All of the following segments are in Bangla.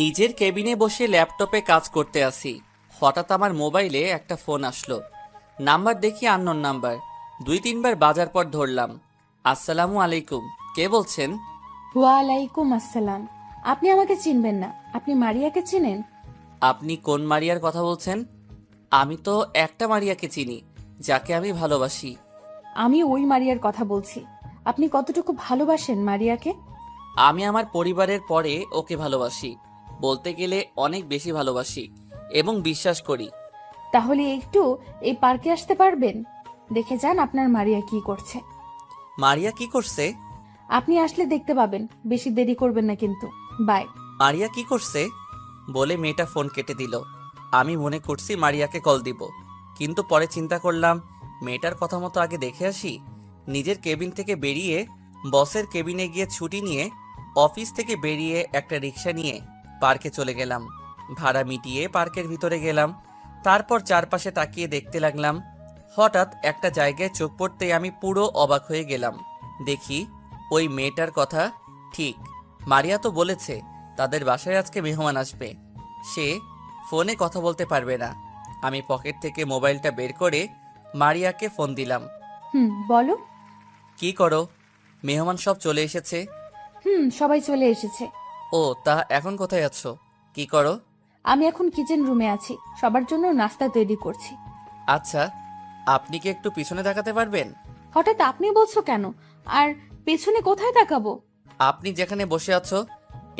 নিজের কেবিনে বসে ল্যাপটপে কাজ করতে আসি। হঠাৎ আমার মোবাইলে একটা ফোন আসলো। নাম্বার দেখি আননোন নাম্বার। 2-3 বার বাজার পর ধরলাম। আসসালামু আলাইকুম, কে বলছেন? ওয়ালাইকুম আসসালাম। আপনি আমাকে চিনবেন না, আপনি মারিয়াকে চিনেন? আপনি কোন মারিয়ার কথা বলছেন? আমি তো একটা মারিয়াকে চিনি, যাকে আমি ভালোবাসি। আমি ওই মারিয়ার কথা বলছি। আপনি কতটুকু ভালোবাসেন মারিয়াকে? আমি আমার পরিবারের পরে ওকে ভালোবাসি, বলতে গেলে অনেক বেশি ভালোবাসি এবং বিশ্বাস করি। তাহলে একটু এই পার্কে আসতে পারবেন? দেখে যান আপনার মারিয়া কি করছে। মারিয়া কি করছে? আপনি আসলে দেখতে পাবেন। বেশি দেরি করবেন না কিন্তু। বাই। মারিয়া কি করছে বলে মেয়েটা ফোন কেটে দিল। আমি মনে করছি মারিয়াকে কল দিব, কিন্তু পরে চিন্তা করলাম মেয়েটার কথা মতো আগে দেখে আসি। নিজের কেবিন থেকে বেরিয়ে বসের কেবিনে গিয়ে ছুটি নিয়ে অফিস থেকে বেরিয়ে একটা রিক্সা নিয়ে পার্কে চলে গেলাম। ভাড়া মিটিয়ে পার্কের ভিতরে গেলাম। তারপর চারপাশে তাকিয়ে দেখতে লাগলাম। হঠাৎ একটা জায়গায় চোখ পড়তেই আমি পুরো অবাক হয়ে গেলাম। দেখি ওই মেয়েটার কথা ঠিক। মারিয়া তো বলেছে তাদের বাসায় আজকে মেহমান আসবে। সে ফোনে কথা বলতে পারবে না। আমি পকেট থেকে মোবাইলটা বের করে মারিয়াকে ফোন দিলাম। বলো। কি করো? মেহমান সব চলে এসেছে। সবাই চলে এসেছে। ও, তা এখন কোথায় আছো? কি করো? আমি এখন কিচেন রুমে আছি, সবার জন্য নাস্তা তৈরি করছি। আচ্ছা, আপনি কি একটু পিছনে তাকাতে পারবেন? হঠাৎ আপনি বলছো কেন? আর পেছনে কোথায় তাকাবো? আপনি যেখানে বসে আছো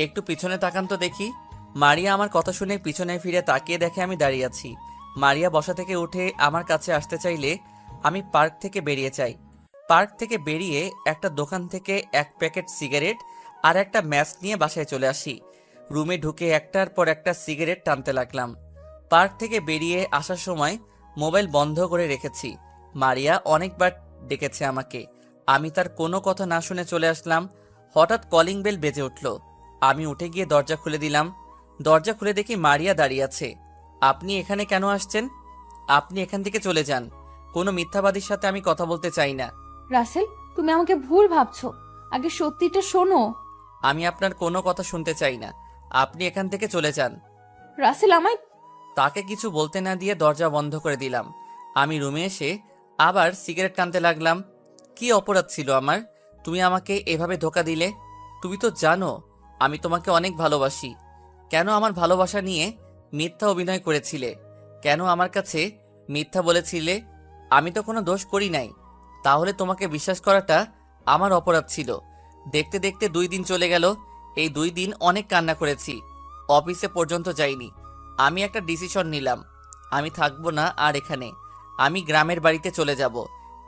একটু পিছনে তাকান তো দেখি। মারিয়া আমার কথা শুনে পিছনে ফিরে তাকিয়ে দেখে আমি দাঁড়িয়ে আছি। মারিয়া বসা থেকে উঠে আমার কাছে আসতে চাইলে আমি পার্ক থেকে বেরিয়ে যাই। পার্ক থেকে বেরিয়ে একটা দোকান থেকে এক প্যাকেট সিগারেট আর একটা ম্যাচ নিয়ে বাসায় চলে আসি। রুমে ঢুকে একটার পর একটা সিগারেট টানতে লাগলাম। পার্ক থেকে বেরিয়ে আসার সময় মোবাইল বন্ধ করে রেখেছি। মারিয়া অনেকবার ডেকেছে আমাকে, আমি তার কোনো কথা না শুনে চলে আসলাম। হঠাৎ কলিং বেল বেজে উঠল। আমি উঠে গিয়ে দরজা খুলে দিলাম। দরজা খুলে দেখি মারিয়া দাঁড়িয়ে আছে। আপনি এখানে কেন আসছেন? আপনি এখান থেকে চলে যান। কোনো মিথ্যাবাদীর সাথে আমি কথা বলতে চাই না। রাসেল, তুমি আমাকে ভুল ভাবছো। আগে সত্যিটা শোনো। আমি আপনার কোনো কথা শুনতে চাই না। আপনি এখান থেকে চলে যান। রাসেল আমায়। তাকে কিছু বলতে না দিয়ে দরজা বন্ধ করে দিলাম। আমি রুমে এসে আবার সিগারেট টানতে লাগলাম। কি অপরাধ ছিল আমার? তুমি আমাকে এভাবে ধোঁকা দিলে। তুমি তো জানো আমি তোমাকে অনেক ভালোবাসি। কেন আমার ভালোবাসা নিয়ে মিথ্যা অভিনয় করেছিলে? কেন আমার কাছে মিথ্যা বলেছিলে? আমি তো কোনো দোষ করি নাই। তাহলে তোমাকে বিশ্বাস করাটা আমার অপরাধ ছিল। দেখতে দেখতে 2 দিন চলে গেল। এই 2 দিন অনেক কান্না করেছি। অফিসে পর্যন্ত যাইনি। আমি একটা ডিসিশন নিলাম, আমি থাকবো না আর এখানে। আমি গ্রামের বাড়িতে চলে যাব।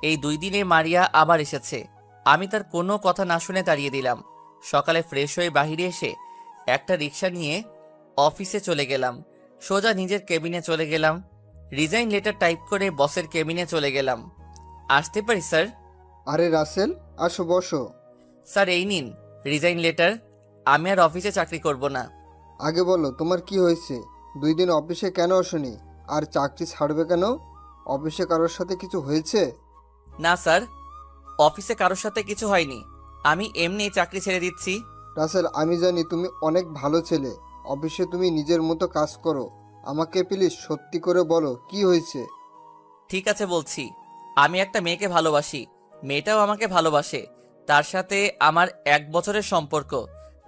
এই 2 দিনে মারিয়া আবার এসেছে। আমি তার কোনো কথা না শুনে তাড়িয়ে দিলাম। সকালে ফ্রেশ হয়ে বাহিরে এসে একটা রিক্সা নিয়ে অফিসে চলে গেলাম। সোজা নিজের কেবিনে চলে গেলাম। রিজাইন লেটার টাইপ করে বসের কেবিনে চলে গেলাম। আসতে পারি স্যার? আরে রাসেল, আসো বসো। স্যার এই নিন রিজাইন লেটার। আমি আর অফিসে চাকরি করব না। আগে বলো তোমার কি হয়েছে? 2 দিন অফিসে কেন আসোনি? আর চাকরি ছাড়বে কেন? অফিসে কারোর সাথে কিছু হয়েছে? না স্যার, অফিসে কারোর সাথে কিছু হয়নি। আমি এমনি চাকরি ছেড়ে দিচ্ছি। রাসেল, আমি জানি তুমি অনেক ভালো ছেলে। অফিসে তুমি নিজের মতো কাজ করো। আমাকে প্লিজ সত্যি করে বলো কি হয়েছে। ঠিক আছে বলছি, আমি একটা মেয়েকে ভালোবাসি। মেয়েটাও আমাকে ভালোবাসে। তার সাথে আমার 1 বছরের সম্পর্ক।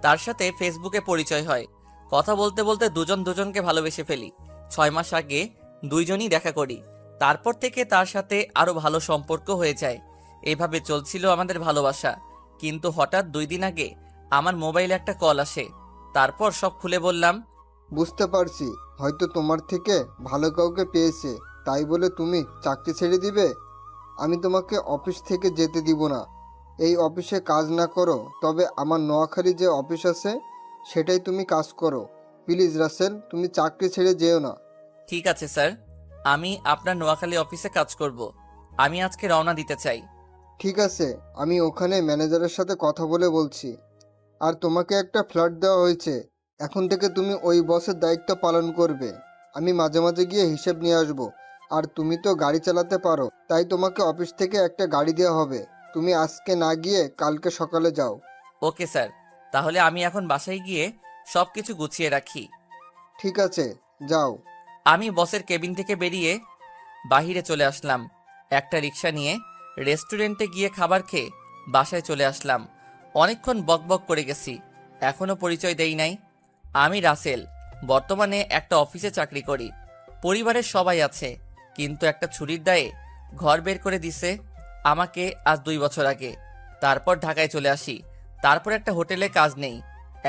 তার সাথে ফেসবুকে পরিচয় হয়। কথা বলতে বলতে দুজন দুজনকে ভালোবেসে ফেলি। 6 মাস আগে দুইজনই দেখা করি। তারপর থেকে তার সাথে আরো ভালো সম্পর্ক হয়ে যায়। এভাবে চলছিল আমাদের ভালোবাসা। কিন্তু হঠাৎ 2 দিন আগে আমার মোবাইলে একটা কল আসে। তারপর সব খুলে বললাম। বুঝতে পারছি, হয়তো তোমার থেকে ভালো কাউকে পেয়েছে, তাই বলে তুমি চাকরি ছেড়ে দিবে? আমি তোমাকে অফিস থেকে যেতে দিব না। এই অফিসে কাজ না করো, তবে আমার নোয়াখালী যে অফিস আছে সেটাই তুমি কাজ করো। প্লিজ রাসেল, তুমি চাকরি ছেড়ে যেও না। ঠিক আছে স্যার, আমি আপনার নোয়াখালী অফিসে কাজ করব। আমি আজকে রওনা দিতে চাই। ঠিক আছে, আমি ওখানে ম্যানেজারের সাথে কথা বলে বলছি। আর তোমাকে একটা ফ্ল্যাট দেওয়া হয়েছে। এখন থেকে তুমি ওই বসের দায়িত্ব পালন করবে। আমি মাঝে মাঝে গিয়ে হিসেব নিয়ে আসবো। আর তুমি তো গাড়ি চালাতে পারো, তাই তোমাকে অফিস থেকে একটা গাড়ি দেওয়া হবে। তুমি আজকে না গিয়ে কালকে সকালে যাও। ওকে স্যার, তাহলে আমি এখন বাসায় গিয়ে সব কিছু গুছিয়ে রাখি। ঠিক আছে, যাও। আমি বসের কেবিন থেকে বেরিয়ে বাহিরে চলে আসলাম। একটা রিক্সা নিয়ে রেস্টুরেন্টে গিয়ে খাবার খেয়ে বাসায় চলে আসলাম। অনেকক্ষণ বকবক করে গেছি, এখনো পরিচয় দেই নাই। আমি রাসেল, বর্তমানে একটা অফিসে চাকরি করি। পরিবারের সবাই আছে, কিন্তু একটা ছুরির দায়ে ঘর বের করে দিছে আমাকে আজ 2 বছর আগে। তারপর ঢাকায় চলে আসি। তারপর একটা হোটেলে কাজ নেই।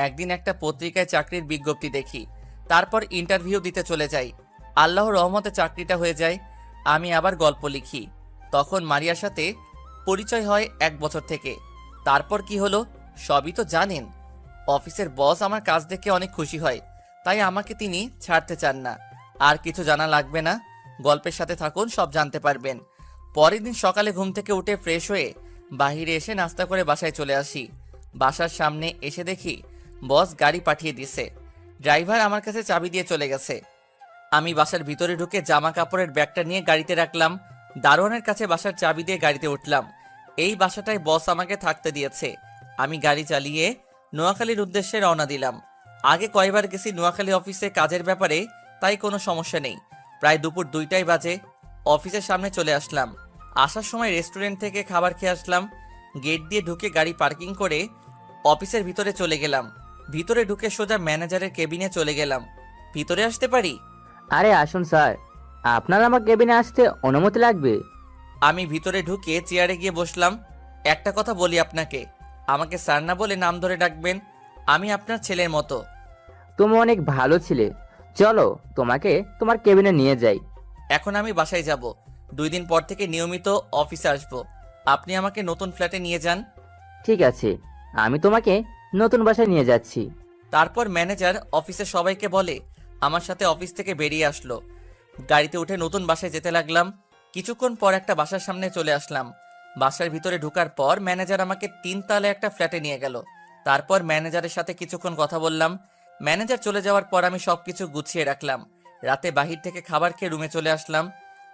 একদিন একটা পত্রিকায় চাকরির বিজ্ঞপ্তি দেখি, তারপর ইন্টারভিউ দিতে চলে যাই। আল্লাহর রহমতে চাকরিটা হয়ে যায়। আমি আবার গল্প লিখি। তখন মারিয়ার সাথে পরিচয় হয় 1 বছর থেকে। তারপর কি হলো সবই তো জানেন। অফিসের বস আমার কাজ দেখে অনেক খুশি হয়, তাই আমাকে তিনি ছাড়তে চান না। আর কিছু জানা লাগবে না, গল্পের সাথে থাকুন, সব জানতে পারবেন। পরের দিন সকালে ঘুম থেকে উঠে ফ্রেশ হয়ে বাইরে এসে নাস্তা করে বাসায় চলে আসি। বাসার সামনে এসে দেখি বস গাড়ি পাঠিয়ে দিছে। ড্রাইভার আমার কাছে চাবি দিয়ে চলে গেছে। আমি বাসার ভিতরে ঢুকে জামা কাপড়ের ব্যাগটা নিয়ে গাড়িতে রাখলাম। দারোয়ানের কাছে বাসার চাবি দিয়ে গাড়িতে উঠলাম। এই বাসাটায় বস আমাকে থাকতে দিয়েছে। আমি গাড়ি চালিয়ে নোয়াখালীর উদ্দেশ্যে রওনা দিলাম। আগে কয়বার গেছি নোয়াখালী অফিসে কাজের ব্যাপারে, তাই কোনো সমস্যা নেই। প্রায় দুপুর 2টাই বাজে। অফিসের সামনে চলে আসলাম। আসার সময় রেস্টুরেন্ট থেকে খাবার খেয়ে আসলাম। গেট দিয়ে ঢুকে গাড়ি পার্কিং করে অফিসের ভিতরে চলে গেলাম। ভিতরে ঢুকে সোজা ম্যানেজারের কেবিনে চলে গেলাম। ভিতরে আসতে পারি? আরে আসুন স্যার, আপনার আমার কেবিনে আসতে অনুমতি লাগবে? আমি ভিতরে ঢুকে চেয়ারে গিয়ে বসলাম। একটা কথা বলি আপনাকে, আমাকে স্যার না বলে নাম ধরে ডাকবেন। আমি আপনার ছেলের মতো। তুমি অনেক ভালো ছিলে, চলো তোমাকে তোমার কেবিনে নিয়ে যাই। এখন আমি বাসায় যাব। 2 দিন পর থেকে নিয়মিত অফিসে আসব। আপনি আমাকে নতুন ফ্ল্যাটে নিয়ে যান। ঠিক আছে, আমি তোমাকে নতুন বাসায় নিয়ে যাচ্ছি। তারপর ম্যানেজার অফিসের সবাইকে বলে আমার সাথে অফিস থেকে বেরিয়ে আসলো। গাড়িতে উঠে নতুন বাসায় যেতে লাগলাম। কিছুক্ষণ পর একটা বাসার সামনে চলে আসলাম। বাসার ভিতরে ঢোকার পর ম্যানেজার আমাকে 3 তলা একটা ফ্ল্যাটে নিয়ে গেল। তারপর ম্যানেজারের সাথে কিছুক্ষণ কথা বললাম। ম্যানেজার চলে যাওয়ার পর আমি সবকিছু গুছিয়ে রাখলাম। রাতে বাহির থেকে খাবার খেয়ে রুমে চলে আসলাম।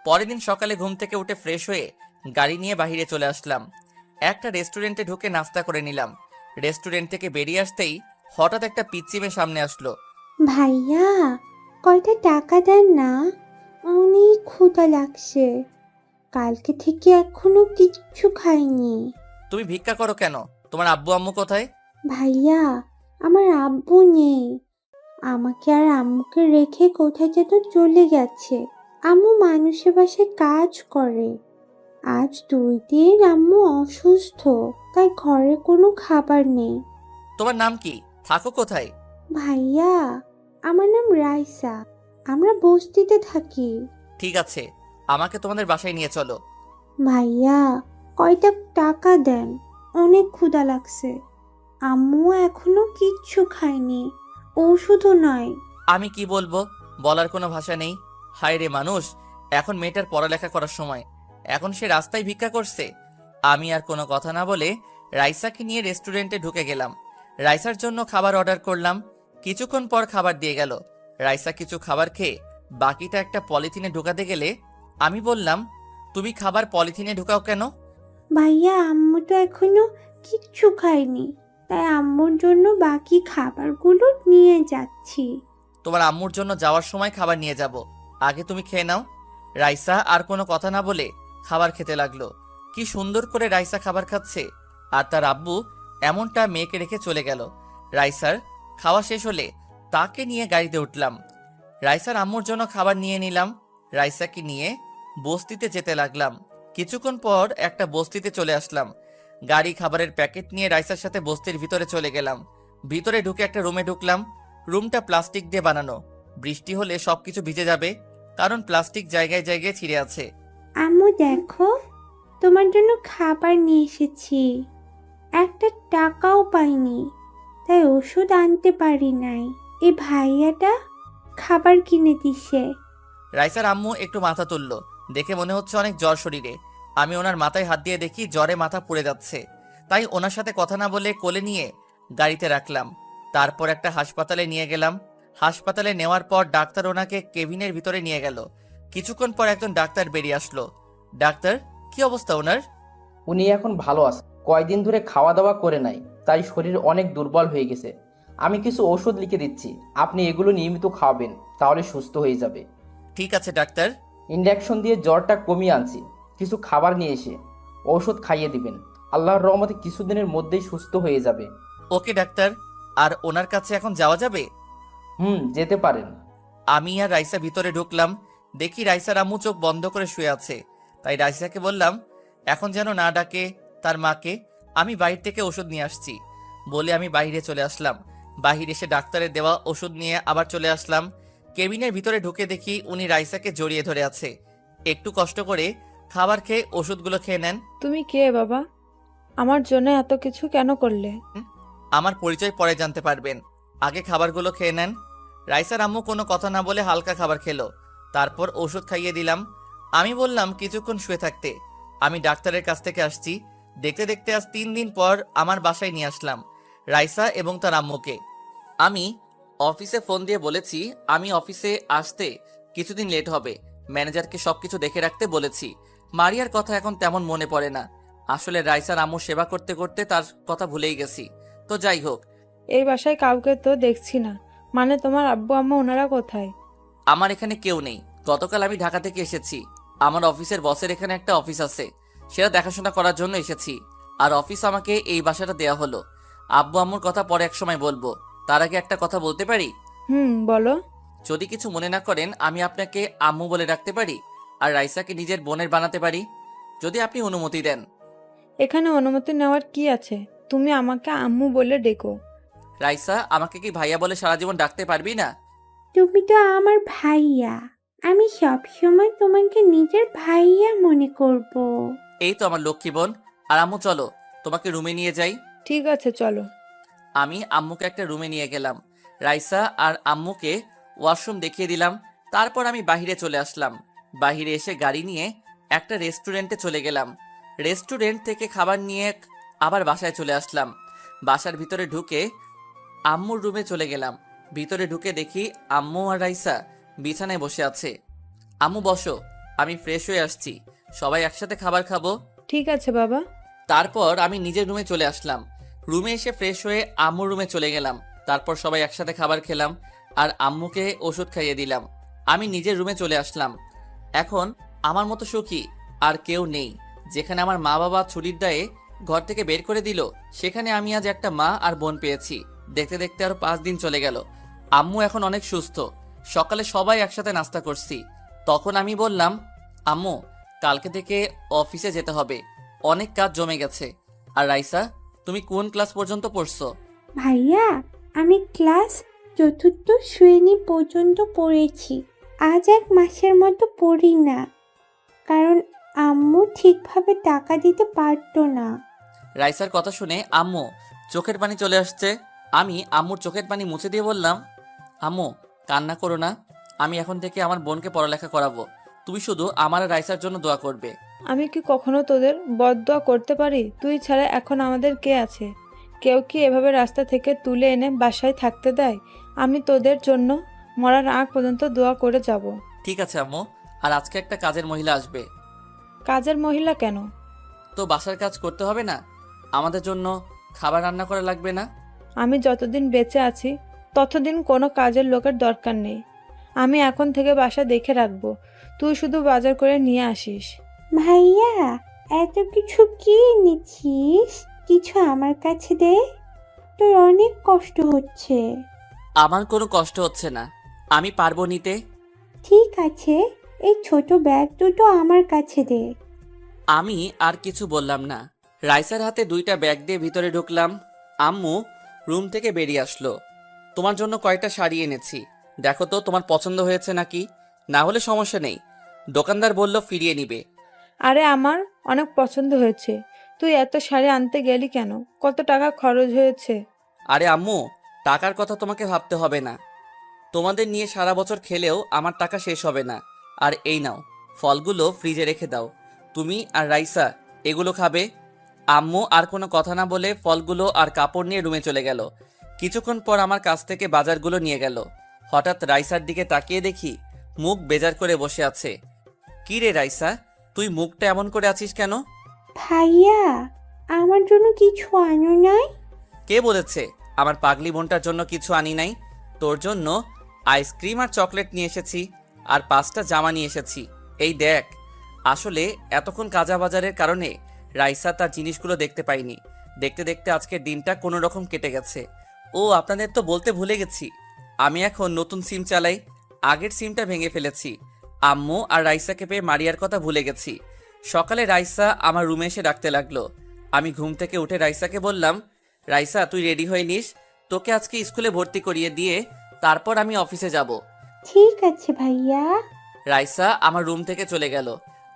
পরের দিন সকালে ঘুম থেকে উঠে ফ্রেশ হয়ে গাড়ি নিয়ে বাহিরে চলে আসলাম। একটা রেস্টুরেন্টে ঢুকে নাস্তা করে নিলাম। রেস্টুরেন্ট থেকে বেরিয়ে আসতেই হঠাৎ একটা পিচ্চি মেয়ে সামনে আসলো। ভাইয়া, কয়টা টাকা দেন না, অনেক ক্ষুধা লাগছে। কালকে থেকে এখনো কিচ্ছু খাইনি। তুমি ভিক্ষা করো কেন? তোমার আব্বু আম্মু কোথায়? ভাইয়া, আমার আব্বু নেই। আমাকে আর আম্মুকে রেখে কোথায় যেন চলে গেছে। আম্মু মানুষের বাসায় কাজ করে। আজ 2 দিন আম্মু অসুস্থ, তাই ঘরে কোনো খাবার নেই। তোমার নাম কি? থাকো কোথায়? ভাইয়া, আমার নাম রাইসা। আমরা বস্তিতে থাকি। ঠিক আছে, আমাকে তোমাদের বাসায় নিয়ে চলো। ভাইয়া, কয়টা টাকা দেন, অনেক ক্ষুধা লাগছে। আম্মু এখনো কিচ্ছু খায়নি, ওষুধও নয়। আমি কি বলবো, বলার কোনো ভাষা নেই। হায় রে মানুষ, এখন মেয়েটার পড়ালেখা করার সময়, এখন সে রাস্তায় ভিক্ষা করছে। আমি আর কোনো কথা না বলে রাইসাকে নিয়ে রেস্টুরেন্টে ঢুকে গেলাম। রাইসার জন্য খাবার অর্ডার করলাম। কিছুক্ষণ পর খাবার দিয়ে গেল। রাইসা কিছু খাবার খেয়ে বাকিটা একটা পলিথিনে ঢুকাতে গেলে আমি বললাম, তুমি খাবার পলিথিনে ঢুকাও কেন? ভাইয়া, আম্মু তো এখনো কিচ্ছু খায়নি, তাই আম্মুর জন্য বাকি খাবারগুলো নিয়ে যাচ্ছি। তোমার আম্মুর জন্য যাওয়ার সময় খাবার নিয়ে যাব, আগে তুমি খেয়ে নাও। রাইসা আর কোনো কথা না বলে খাবার খেতে লাগলো। কি সুন্দর করে রাইসা খাবার খাচ্ছে, আর তার আব্বু এমনটা মেয়েকে রেখে চলে গেল। রাইসার খাওয়া শেষ হলে তাকে নিয়ে গাড়িতে উঠলাম। রাইসার আম্মুর জন্য খাবার নিয়ে নিলাম। রাইসাকে নিয়ে বস্তিতে যেতে লাগলাম। কিছুক্ষণ পর একটা বস্তিতে চলে আসলাম। গাড়ি খাবারের প্যাকেট নিয়ে রাইসার সাথে বস্তির ভিতরে চলে গেলাম। ভিতরে ঢুকে একটা রুমে ঢুকলাম। রুমটা প্লাস্টিক দিয়ে বানানো, বৃষ্টি হলে সবকিছু ভিজে যাবে, কারণ প্লাস্টিক জায়গায় জায়গায় ছিঁড়ে আছে। আম্মু দেখো, তোমার জন্য খাবার নিয়ে এসেছি। একটা টাকাও পাইনি, তাই ওষুধ আনতে পারি নাই। এই ভাইয়াটা খাবার কিনে দিছে। রাইসার আম্মু একটু মাথা তুলল, দেখে মনে হচ্ছে অনেক জ্বর শরীরে। আমি ওনার মাথায় হাত দিয়ে দেখি জ্বরে মাথা পুড়ে যাচ্ছে, তাই ওনার সাথে কথা না বলে কোলে নিয়ে গাড়িতে রাখলাম। তারপর একটা হাসপাতালে নিয়ে গেলাম। হাসপাতালে নেওয়ার পর ডাক্তার ওনাকে কেবিনের ভিতরে নিয়ে গেল। কিছুক্ষণ পর একজন ডাক্তার বেরিয়ে আসলো। ডাক্তার, কি অবস্থা ওনার? উনি এখন ভালো আছে, কয়দিন ধরে খাওয়া দাওয়া করে নাই, তাই শরীর অনেক দুর্বল হয়ে গেছে। আমি কিছু ওষুধ লিখে দিচ্ছি, আপনি এগুলো নিয়মিত খাওয়াবেন, তাহলে সুস্থ হয়ে যাবে। ঠিক আছে ডাক্তার। ইনজেকশন দিয়ে জ্বরটা কমিয়ে আনছি, কিছু খাবার নিয়ে এসে ঔষধ খাইয়ে দিবেন। আল্লাহর রহমতে কিছুদিনের মধ্যেই সুস্থ হয়ে যাবে। ওকে ডাক্তার। আর ওনার কাছে এখন যাওয়া যাবে? যেতে পারেন। আমি আর রাইসা ভিতরে ঢুকলাম, দেখি রাইসার আম্মু চোখ বন্ধ করে শুয়ে আছে। তাই রাইসাকে বললাম এখন যেন না ডাকে তার মাকে, আমি বাইরে থেকে ওষুধ নিয়ে আসছি বলে আমি বাইরে চলে আসলাম। বাহিরে এসে ডাক্তারের দেওয়া ওষুধ নিয়ে আবার চলে আসলাম। কেবিনের ভিতরে ঢুকে দেখি উনি রাইসাকে জড়িয়ে ধরে আছে। একটু কষ্ট করে খাবার খেয়ে ওষুধগুলো খেয়ে নেন। তুমি কে বাবা? আমার জন্য এত কিছু কেন করলে? আমার পরিচয় পরে জানতে পারবেন, আগে খাবারগুলো খেয়ে নেন। রাইসার আম্মু কোনো কথা না বলে হালকা খাবার খেলো, তারপর ওষুধ খাইয়ে দিলাম। আমি বললাম কিছুক্ষণ শুয়ে থাকতে, আমি ডাক্তারের কাছ থেকে আসছি। দেখতে দেখতে আজ 3 দিন পর আমার বাসায় নিয়ে আসলাম রাইসা এবং তার আম্মুকে। আমি অফিসে ফোন দিয়ে বলেছি আমি অফিসে আসতে কিছুদিন লেট হবে, ম্যানেজারকে সবকিছু দেখে রাখতে বলেছি। মারিয়ার কথা এখন তেমন মনে পড়ে না, আসলে রাইসার আম্মুর সেবা করতে করতে তার কথা ভুলেই গেছি। তো যাই হোক, এই বাসায় কাউকে তো দেখছি না, মানে তোমার আব্বু আম্মা ওনারা কোথায়? আমার এখানে কেউ নেই। গতকাল আমি ঢাকা থেকে এসেছি, আমার অফিসের বসের এখানে একটা অফিস আছে, সেটা দেখাশোনা করার জন্য এসেছি। আর অফিস আমাকে এই বাসাটা দেয়া হলো। আব্বু আম্মুর কথা পরে এক সময় বলবো, তার আগে একটা কথা বলতে পারি? বলো। যদি কিছু মনে না করেন আমি আপনাকে আম্মু বলে ডাকতে পারি, আর রাইসাকে নিজের বোনের বানাতে পারি, যদি আপনি অনুমতি দেন। এখানে অনুমতি নেওয়ার কি আছে? তুমি আমাকে আম্মু বলে ডেকো। রাইসা, আমাকে কি ভাইয়া বলে সারা জীবন ডাকতে পারবি না? তুমি তো আমার ভাইয়া, আমি সব সময় তোমাকে নিজের ভাইয়া মনে করব। এই তো আমার লক্ষ্মী বোন। আর আম্মু চলো তোমাকে রুমে নিয়ে যাই। ঠিক আছে চলো। আমি আম্মুকে একটা রুমে নিয়ে গেলাম, রাইসা আর আম্মুকে ওয়াশরুম দেখিয়ে দিলাম। তারপর আমি বাহিরে চলে আসলাম। বাহিরে এসে গাড়ি নিয়ে একটা রেস্টুরেন্টে চলে গেলাম। রেস্টুরেন্ট থেকে খাবার নিয়ে আবার বাসায় চলে আসলাম। বাসার ভিতরে ঢুকে আম্মুর রুমে চলে গেলাম। ভিতরে ঢুকে দেখি আম্মু আর রাইসা বিছানায় বসে আছে। আম্মু বসো, আমি ফ্রেশ হয়ে আসছি, সবাই একসাথে খাবার খাবো। ঠিক আছে বাবা। তারপর আমি নিজের রুমে চলে আসলাম। রুমে এসে ফ্রেশ হয়ে আম্মুর রুমে চলে গেলাম। তারপর সবাই একসাথে খাবার খেলাম আর আম্মুকে ওষুধ খাইয়ে দিলাম। আমি নিজের রুমে চলে আসলাম। এখন আমার মতো সুখী আর কেউ নেই। যেখানে আমার মা বাবা ছুরির দায়ে ঘর থেকে বের করে দিল, সেখানে আমি আজ একটা মা আর বোন পেয়েছি। দেখতে দেখতে আরো 5 দিন চলে গেল। আম্মু এখন অনেক সুস্থ। সকালে সবাই একসাথে নাস্তা করছি। তখন আমি বললাম, আম্মু কালকে থেকে অফিসে যেতে হবে, অনেক কাজ জমে গেছে। আর রাইসা, তুমি কোন ক্লাস পর্যন্ত পড়ছো? ভাইয়া, আমি ক্লাস 4র্থ শ্রেণী পর্যন্ত পড়েছি। আজ 1 মাসের মতো পড়ি না, কারণ আম্মু ঠিকভাবে টাকা দিতে পারতো না। রাইসার কথা শুনে আম্মু চোখের পানি চলে আসছে। আমি আম্মুর চোখের পানি মুছে দিয়ে বললাম, আম্মু কান্না করো না, আমি এখন থেকে আমার বোনকে পড়ালেখা করাবো। তুমি শুধু আমার আর রাইসার জন্য দোয়া করবে। আমি কি কখনো তোদের বদদোয়া করতে পারি? তুই ছাড়া এখন আমাদের কে আছে? কেউ কি এভাবে রাস্তা থেকে তুলে এনে বাসায় থাকতে দেয়? আমি তোদের জন্য মরার আগ পর্যন্ত দোয়া করে যাব। ঠিক আছে আম্মু। আর আজকে একটা কাজের মহিলা আসবে। কাজের মহিলা কেন? তো বাসার কাজ করতে হবে না? আমাদের জন্য খাবার রান্না করা লাগবে না? আমি যতদিন বেঁচে আছি ততদিন কোনো কাজের লোকের দরকার নেই। আমি এখন থেকে বাসা দেখে রাখবো, তুই শুধু বাজার করে নিয়ে আসিস। ভাইয়া, এত কিছু কি এনেছিস? কিছু আমার কাছে দে, তোর অনেক কষ্ট হচ্ছে। আমার কোনো কষ্ট হচ্ছে না, আমি পারবো নিতে। ঠিক আছে, এই ছোট ব্যাগ দুটো আমার কাছে দে। আমি আর কিছু বললাম না। রাইসার হাতে 2টা ব্যাগ দিয়ে ভিতরে ঢুকলাম। আম্মু রুম থেকে বেরিয়ে আসলো। তোমার জন্য কয়েকটা শাড়ি এনেছি, দেখো তো তোমার পছন্দ হয়েছে নাকি, না হলে সমস্যা নেই, দোকানদার বলল ফিরিয়ে নিবে। আরে আমার অনেক পছন্দ হয়েছে। তুই এত শাড়ি আনতে গেলি কেন? কত টাকা খরচ হয়েছে? আরে আম্মু, টাকার কথা তোমাকে ভাবতে হবে না, তোমাদের নিয়ে সারা বছর খেলেও আমার টাকা শেষ হবে না। আর এই নাও, ফলগুলো ফ্রিজে রেখে দাও, তুমি আর রাইসা এগুলো খাবে। আম্মু আর কোনো কথা না বলে ফলগুলো আর কাপড় নিয়ে রুমে চলে গেল। কিছুক্ষণ পর আমার কাছ থেকে বাজারগুলো নিয়ে গেল। হঠাৎ রাইসার দিকে তাকিয়ে দেখি মুখ বেজার করে বসে আছে। কি রে রাইসা, তুই মুখটা এমন করে আছিস কেন? ভাইয়া, আমার জন্য কিছু আনো নাই? কে বলেছে আমার পাগলি বোনটার জন্য কিছু আনি নাই? তোর জন্য আইসক্রিম আর চকলেট নিয়ে এসেছি, আর 5টা জামা নিয়ে এসেছি। এই দেখ। আসলে এতক্ষণ কাজা বাজারের কারণে রাইসা তার জিনিসগুলো দেখতে পাইনি। দেখতে দেখতে আজকের দিনটা কোনো রকম কেটে গেছে। ও আপনাদের তো বলতে ভুলে গেছি, আমি এখন নতুন সিম চালাই। আগের সিমটা ভেঙে ফেলেছি। আম্মু আর রাইসাকে পেয়ে মারিয়ার কথা ভুলে গেছি। সকালে রাইসা আমার রুমে এসে ডাকতে লাগলো। আমি ঘুম থেকে উঠে রাইসাকে বললাম, রাইসা তুই রেডি হয়ে নিস, তোকে আজকে স্কুলে ভর্তি করিয়ে দিয়ে তারপর আমি অফিসে যাব। ঠিক আছে ভাইয়া। রাইসা আমার রুম থেকে চলে গেল।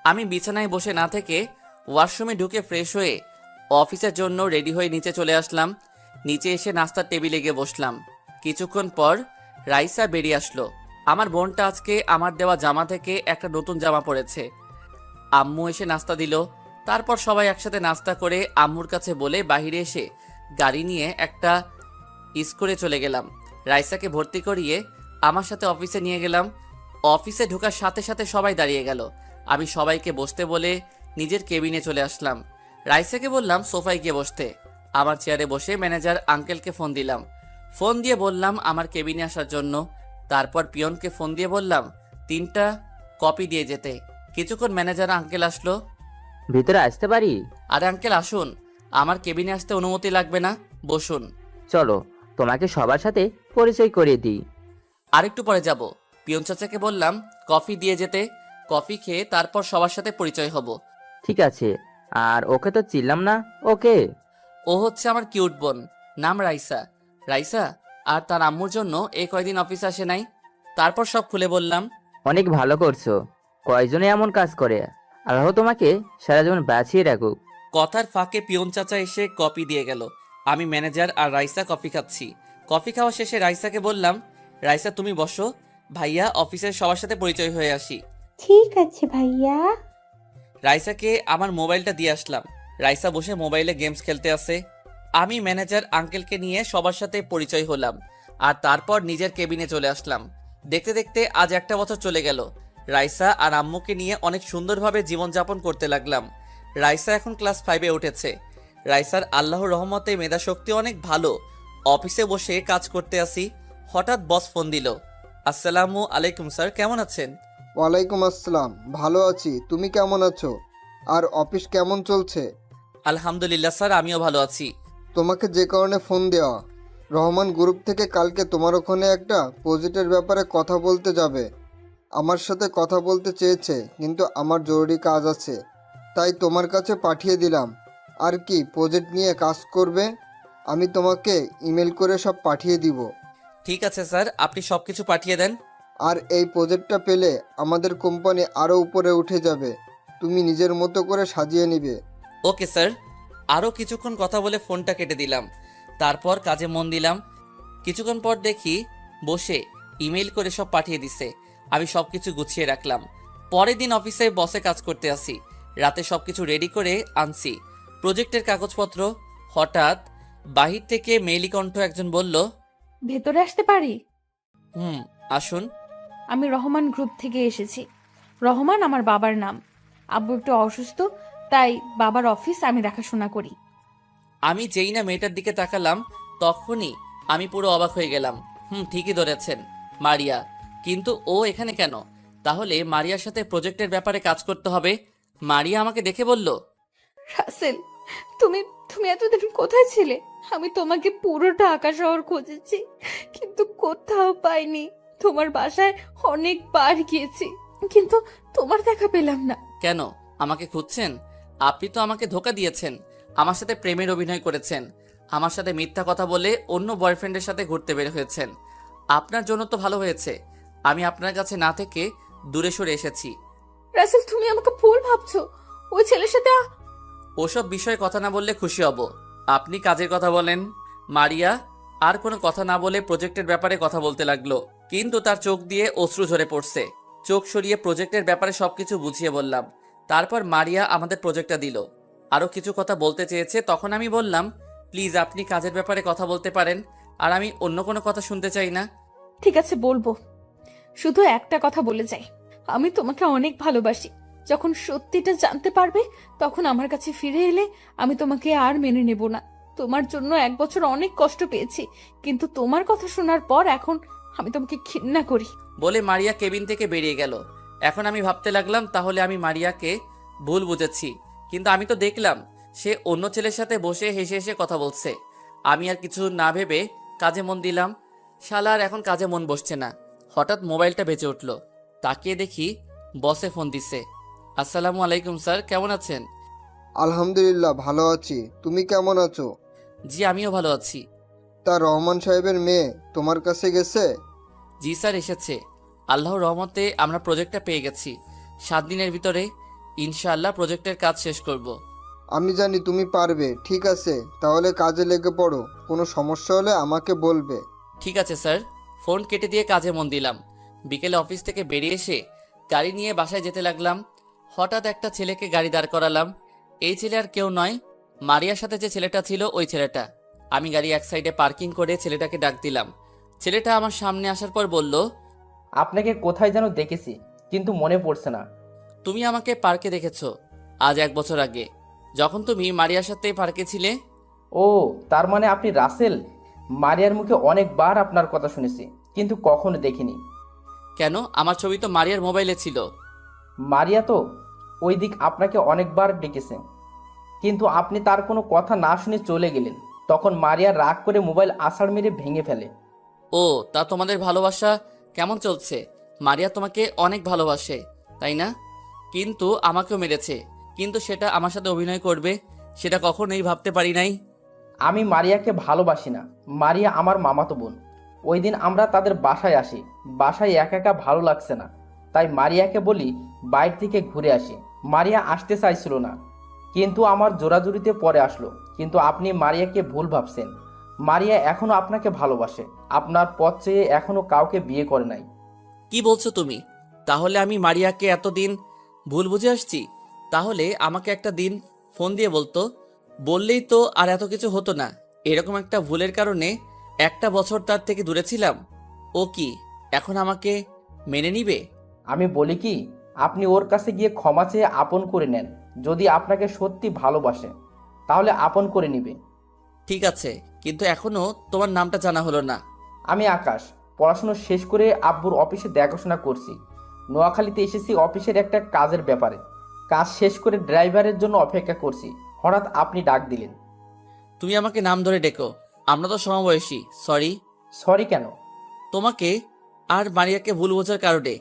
আমি বিছানায় বসে না থেকে ওয়াশরুমে ঢুকে ফ্রেশ হয়ে অফিসের জন্য রেডি হয়ে নিচে চলে আসলাম। নিচে এসে নাস্তার টেবিলে গিয়ে বসলাম। কিছুক্ষণ পর রাইসা বেরিয়ে আসলো। আমার বোনটা আজকে আমার দেওয়া জামা থেকে একটা নতুন জামা পরেছে। আম্মু এসে নাস্তা দিল। তারপর সবাই একসাথে নাস্তা করে আম্মুর কাছে বলে বাইরে এসে গাড়ি নিয়ে একটা স্কুলে চলে গেলাম। রাইসাকে ভর্তি করিয়ে আমার সাথে অফিসে নিয়ে গেলাম। অফিসে ঢোকার সাথে সাথে সবাই দাঁড়িয়ে গেল। আমি সবাইকে বসতে বলে নিজের কেবিনে চলে আসলাম। রাইসাকে বললাম সোফায় গিয়ে বসতে। আমার চেয়ারে বসে ম্যানেজার আঙ্কেলকে ফোন দিলাম। ফোন দিয়ে বললাম আমার কেবিনে আসার জন্য। তারপর পিয়নকে ফোন দিয়ে বললাম 3টা কপি দিয়ে যেতে। কিছুক্ষণ ম্যানেজার আঙ্কেল আসলো। ভিতরে আসতে পারি? আরে আঙ্কেল আসুন, আমার কেবিনে আসতে অনুমতি লাগবে না, বসুন। চলো তোমাকে সবার সাথে পরিচয় করিয়ে দিই। আরেকটু পরে যাব। পিয়ন চাচাকে বললাম কফি দিয়ে যেতে। কফি খেয়ে তারপর সবার সাথে পরিচয় হব। ঠিক আছে। আর ওকে তো চিনলাম না, ওকে? ও হচ্ছে আমার কিউট বোন, নাম রাইসা। রাইসা আর তার আম্মুর জন্য এই কয়দিন অফিসে আসে নাই। তারপর সব খুলে বললাম। অনেক ভালো করছো। কয়জনে এমন কাজ করে? আল্লাহ তোমাকে সারা জীবন বাঁচিয়ে রাখুক। কথার ফাঁকে পিয়ন চাচা এসে কফি দিয়ে গেল। আমি ম্যানেজার আর রাইসা কফি খাচ্ছি। কফি খাওয়া শেষে রাইসাকে বললাম, রাইসা তুমি বসো, ভাইয়া অফিসের সবার সাথে পরিচয় হয়ে আসি। ঠিক আছে ভাইয়া। রাইসাকে আমার মোবাইলটা দিয়ে আসলাম। রাইসা বসে মোবাইলে গেমস খেলতে আছে। আমি ম্যানেজার আঙ্কেলকে নিয়ে সবার সাথে পরিচয় হলাম আর তারপর নিজের কেবিনে চলে আসলাম। দেখতে দেখতে আজ 1টা বছর চলে গেল। রাইসা আর আম্মুকে নিয়ে অনেক সুন্দরভাবে জীবনযাপন করতে লাগলাম। রাইসা এখন ক্লাস 5-এ উঠেছে। রাইসার আল্লাহর রহমতে মেধাশক্তি অনেক ভালো। অফিসে বসে কাজ করতে আসি, হঠাৎ বস ফোন দিল। আসসালামু আলাইকুম স্যার, কেমন আছেন? ওয়ালাইকুম আসসালাম, ভালো আছি। তুমি কেমন আছো? আর অফিস কেমন চলছে? আলহামদুলিল্লাহ স্যার, আমিও ভালো আছি। তোমাকে যে কারণে ফোন দেওয়া, রহমান গ্রুপ থেকে কালকে তোমার ওখানে একটা প্রজেক্টের ব্যাপারে কথা বলতে যাবে। আমার সাথে কথা বলতে চেয়েছে, কিন্তু আমার জরুরি কাজ আছে, তাই তোমার কাছে পাঠিয়ে দিলাম। আর কি প্রজেক্ট নিয়ে কাজ করবে? আমি তোমাকে ইমেল করে সব পাঠিয়ে দিব। ঠিক আছে স্যার, আপনি সব কিছু পাঠিয়ে দেন। আর এই প্রজেক্টটা পেলে আমাদের কোম্পানি আরও উপরে উঠে যাবে। তুমি নিজের মতো করে সাজিয়ে নিবে। Okay sir. আরও কিছুক্ষণ কথা বলে ফোনটা কেটে দিলাম। তারপর কাজে মন দিলাম। কিছুক্ষণ পর দেখি বসে ইমেল করে সব পাঠিয়ে দিছে। আমি সব কিছু গুছিয়ে রাখলাম। পরের দিন অফিসে বসে কাজ করতে আসি। রাতে সব কিছু রেডি করে আনছি প্রজেক্টের কাগজপত্র। হঠাৎ বাহির থেকে মেইলি কণ্ঠ একজন বলল, ভেতরে আসতে পারি? আসুন। আমি রহমান গ্রুপ থেকে এসেছি। রহমান আমার বাবার নাম। আব্বু একটু অসুস্থ, তাই বাবার অফিস আমি দেখাশোনা করি। আমি যেই না মেয়েটার দিকে তাকালাম, তখনই আমি পুরো অবাক হয়ে গেলাম। ঠিকই ধরেছেন, মারিয়া। কিন্তু ও এখানে কেন? তাহলে মারিয়ার সাথে প্রজেক্টের ব্যাপারে কাজ করতে হবে। মারিয়া আমাকে দেখে বলল, রাসেল, তুমি তুমি এতদিন কোথায় ছিলে? আমি তোমাকে পুরো ঢাকা শহর খুঁজেছি, কিন্তু কোথাও পাইনি। তোমার বাসায় অনেকবার গিয়েছি, কিন্তু তোমার দেখা পেলাম না। কেন আমাকে খুঁজছেন? আপনি তো আমাকে ধোকা দিয়েছেন, আমার সাথে প্রেমের অভিনয় করেছেন, আমার সাথে মিথ্যা কথা বলে অন্য বয়ফ্রেন্ডের সাথে ঘুরতে বের হয়েছেন। আপনার জন্য তো ভালো হয়েছে আমি আপনার কাছে না থেকে দূরে সরে এসেছি। রাসেল, তুমি আমাকে ভুল ভাবছো। ওই ছেলের সাথে ওসব বিষয়ে কথা না বললে খুশি হব। আপনি কাজের কথা বলেন। মারিয়া আর কোনো কথা না বলে প্রজেক্টের ব্যাপারে কথা বলতে লাগলো, কিন্তু তার চোখ দিয়ে অশ্রু ঝরে পড়ছে। চোখ সরিয়ে প্রজেক্টের ব্যাপারে সবকিছু বুঝিয়ে বললাম। তারপর মারিয়া আমাদের প্রজেক্টটা দিল। আরও কিছু কথা বলতে চেয়েছে, তখন আমি বললাম, প্লিজ আপনি কাজের ব্যাপারে কথা বলতে পারেন, আর আমি অন্য কোনো কথা শুনতে চাই না। ঠিক আছে, বলবো। শুধু একটা কথা বলে যাই, আমি তোমাকে অনেক ভালোবাসি। যখন সত্যিটা জানতে পারবে, তখন আমার কাছে ফিরে এলে আমি তোমাকে আর মেনে নেব না। তোমার জন্য 1 বছর অনেক কষ্ট পেয়েছি, কিন্তু তোমার কথা শোনার পর এখন আমি তোমাকে ঘৃণা করি। বলে মারিয়া কেবিন থেকে বেরিয়ে গেল। এখন আমি ভাবতে লাগলাম তাহলে আমি মারিয়াকে ভুল বুঝেছি, কিন্তু আমি তো দেখলাম সে অন্য ছেলের সাথে বসে হেসে হেসে কথা বলছে। আমি আর কিছু না ভেবে কাজে মন দিলাম। শালার এখন কাজে মন বসছে না। হঠাৎ মোবাইলটা বেজে উঠল। তাকিয়ে দেখি বসে ফোন দিছে। আসসালামু আলাইকুম স্যার, কেমন আছেন? আলহামদুলিল্লাহ ভালো আছি, তুমি কেমন আছো? জি আমিও ভালো আছি। তা রহমান সাহেবের মেয়ে তোমার কাছে গেছে? জি স্যার এসেছে। আল্লাহর রহমতে আমরা প্রজেক্টটা পেয়ে গেছি। 7 দিনের ভিতরে ইনশাআল্লাহ প্রজেক্টের কাজ শেষ করব। আমি জানি তুমি পারবে। ঠিক আছে, তাহলে কাজে লেগে পড়ো, কোনো সমস্যা হলে আমাকে বলবে। ঠিক আছে স্যার। ফোন কেটে দিয়ে কাজে মন দিলাম। বিকেলে অফিস থেকে বেরিয়ে এসে গাড়ি নিয়ে বাসায় যেতে লাগলাম। হঠাৎ একটা ছেলেকে গাড়ি দাঁড় করালাম। এই ছেলে আর কেউ নয়, মারিয়ার সাথে যে ছেলেটা ছিল ওই ছেলেটা। আমি গাড়ি এক সাইডে পার্কিং করে ছেলেটাকে ডাক দিলাম। ছেলেটা আমার সামনে আসার পর বলল, আপনাকে কোথায় যেন দেখেছি, কিন্তু মনে পড়ছে না। তুমি আমাকে পার্কে দেখেছো আজ 1 বছর আগে, যখন তুমি মারিয়ার সাথে পার্কে ছিলে। ও, তার মানে আপনি রাসেল। মারিয়ার মুখে অনেকবার আপনার কথা শুনেছি, কিন্তু কখনো দেখিনি। কেন? আমার ছবি তো মারিয়ার মোবাইলে ছিল। মারিয়া তো ওই দিক আপনাকে অনেকবার ডেকেছে, কিন্তু আপনি তার কোনো কথা না শুনে চলে গেলেন। তখন মারিয়া রাগ করে মোবাইল আছাড় মেরে ভেঙে ফেলে। ও, তা তোমাদের ভালোবাসা কেমন চলছে? মারিয়া তোমাকে অনেক ভালোবাসে তাই না? কিন্তু আমাকেও মেরেছে, কিন্তু সেটা আমার সাথে অভিনয় করবে সেটা কখনোই ভাবতে পারি নাই। আমি মারিয়াকে ভালোবাসি না, মারিয়া আমার মামাতো বোন। ওই দিন আমরা তাদের বাসায় আসি, বাসায় একা একা ভালো লাগছে না, তাই মারিয়াকে বলি বাইরে থেকে ঘুরে আসি। মারিয়া আসতে চাইছিল না, কিন্তু আমার জোরাজুরিতে পরে আসলো। কিন্তু আপনি মারিয়াকে ভুল ভাবছেন। মারিয়া এখনো আপনাকে ভালোবাসে, আপনার পথ চেয়ে এখনো কাউকে বিয়ে করে নাই। কি বলছো তুমি? তাহলে আমি মারিয়াকে এতদিন ভুল বুঝে আসছি। তাহলে আমাকে একটা দিন ফোন দিয়ে বলতো, বললেই তো আর এত কিছু হতো না। এরকম একটা ভুলের কারণে 1 বছর তার থেকে দূরে ছিলাম। ও কি এখন আমাকে মেনে নিবে? আমি বলি কি, আপনি ওর কাছে গিয়ে ক্ষমা চেয়ে আপন করে নেন। যদি আপনাকে সত্যি ভালোবাসে তাহলে আপন করে নিবে। ঠিক আছে, কিন্তু এখনো তোমার নামটা জানা হলো না। আমি আকাশ, পড়াশুনো শেষ করে আব্বুর অফিসে দেখাশোনা করছি। নোয়াখালীতে এসেছি অফিসের একটা কাজের ব্যাপারে। কাজ শেষ করে ড্রাইভারের জন্য অপেক্ষা করছি, হঠাৎ আপনি ডাক দিলেন। তুমি আমাকে নাম ধরে ডেকো, আমরা তো সমবয়সী। সরি। সরি কেন? তোমাকে আর মারিয়াকে ভুল বোঝার কারণে।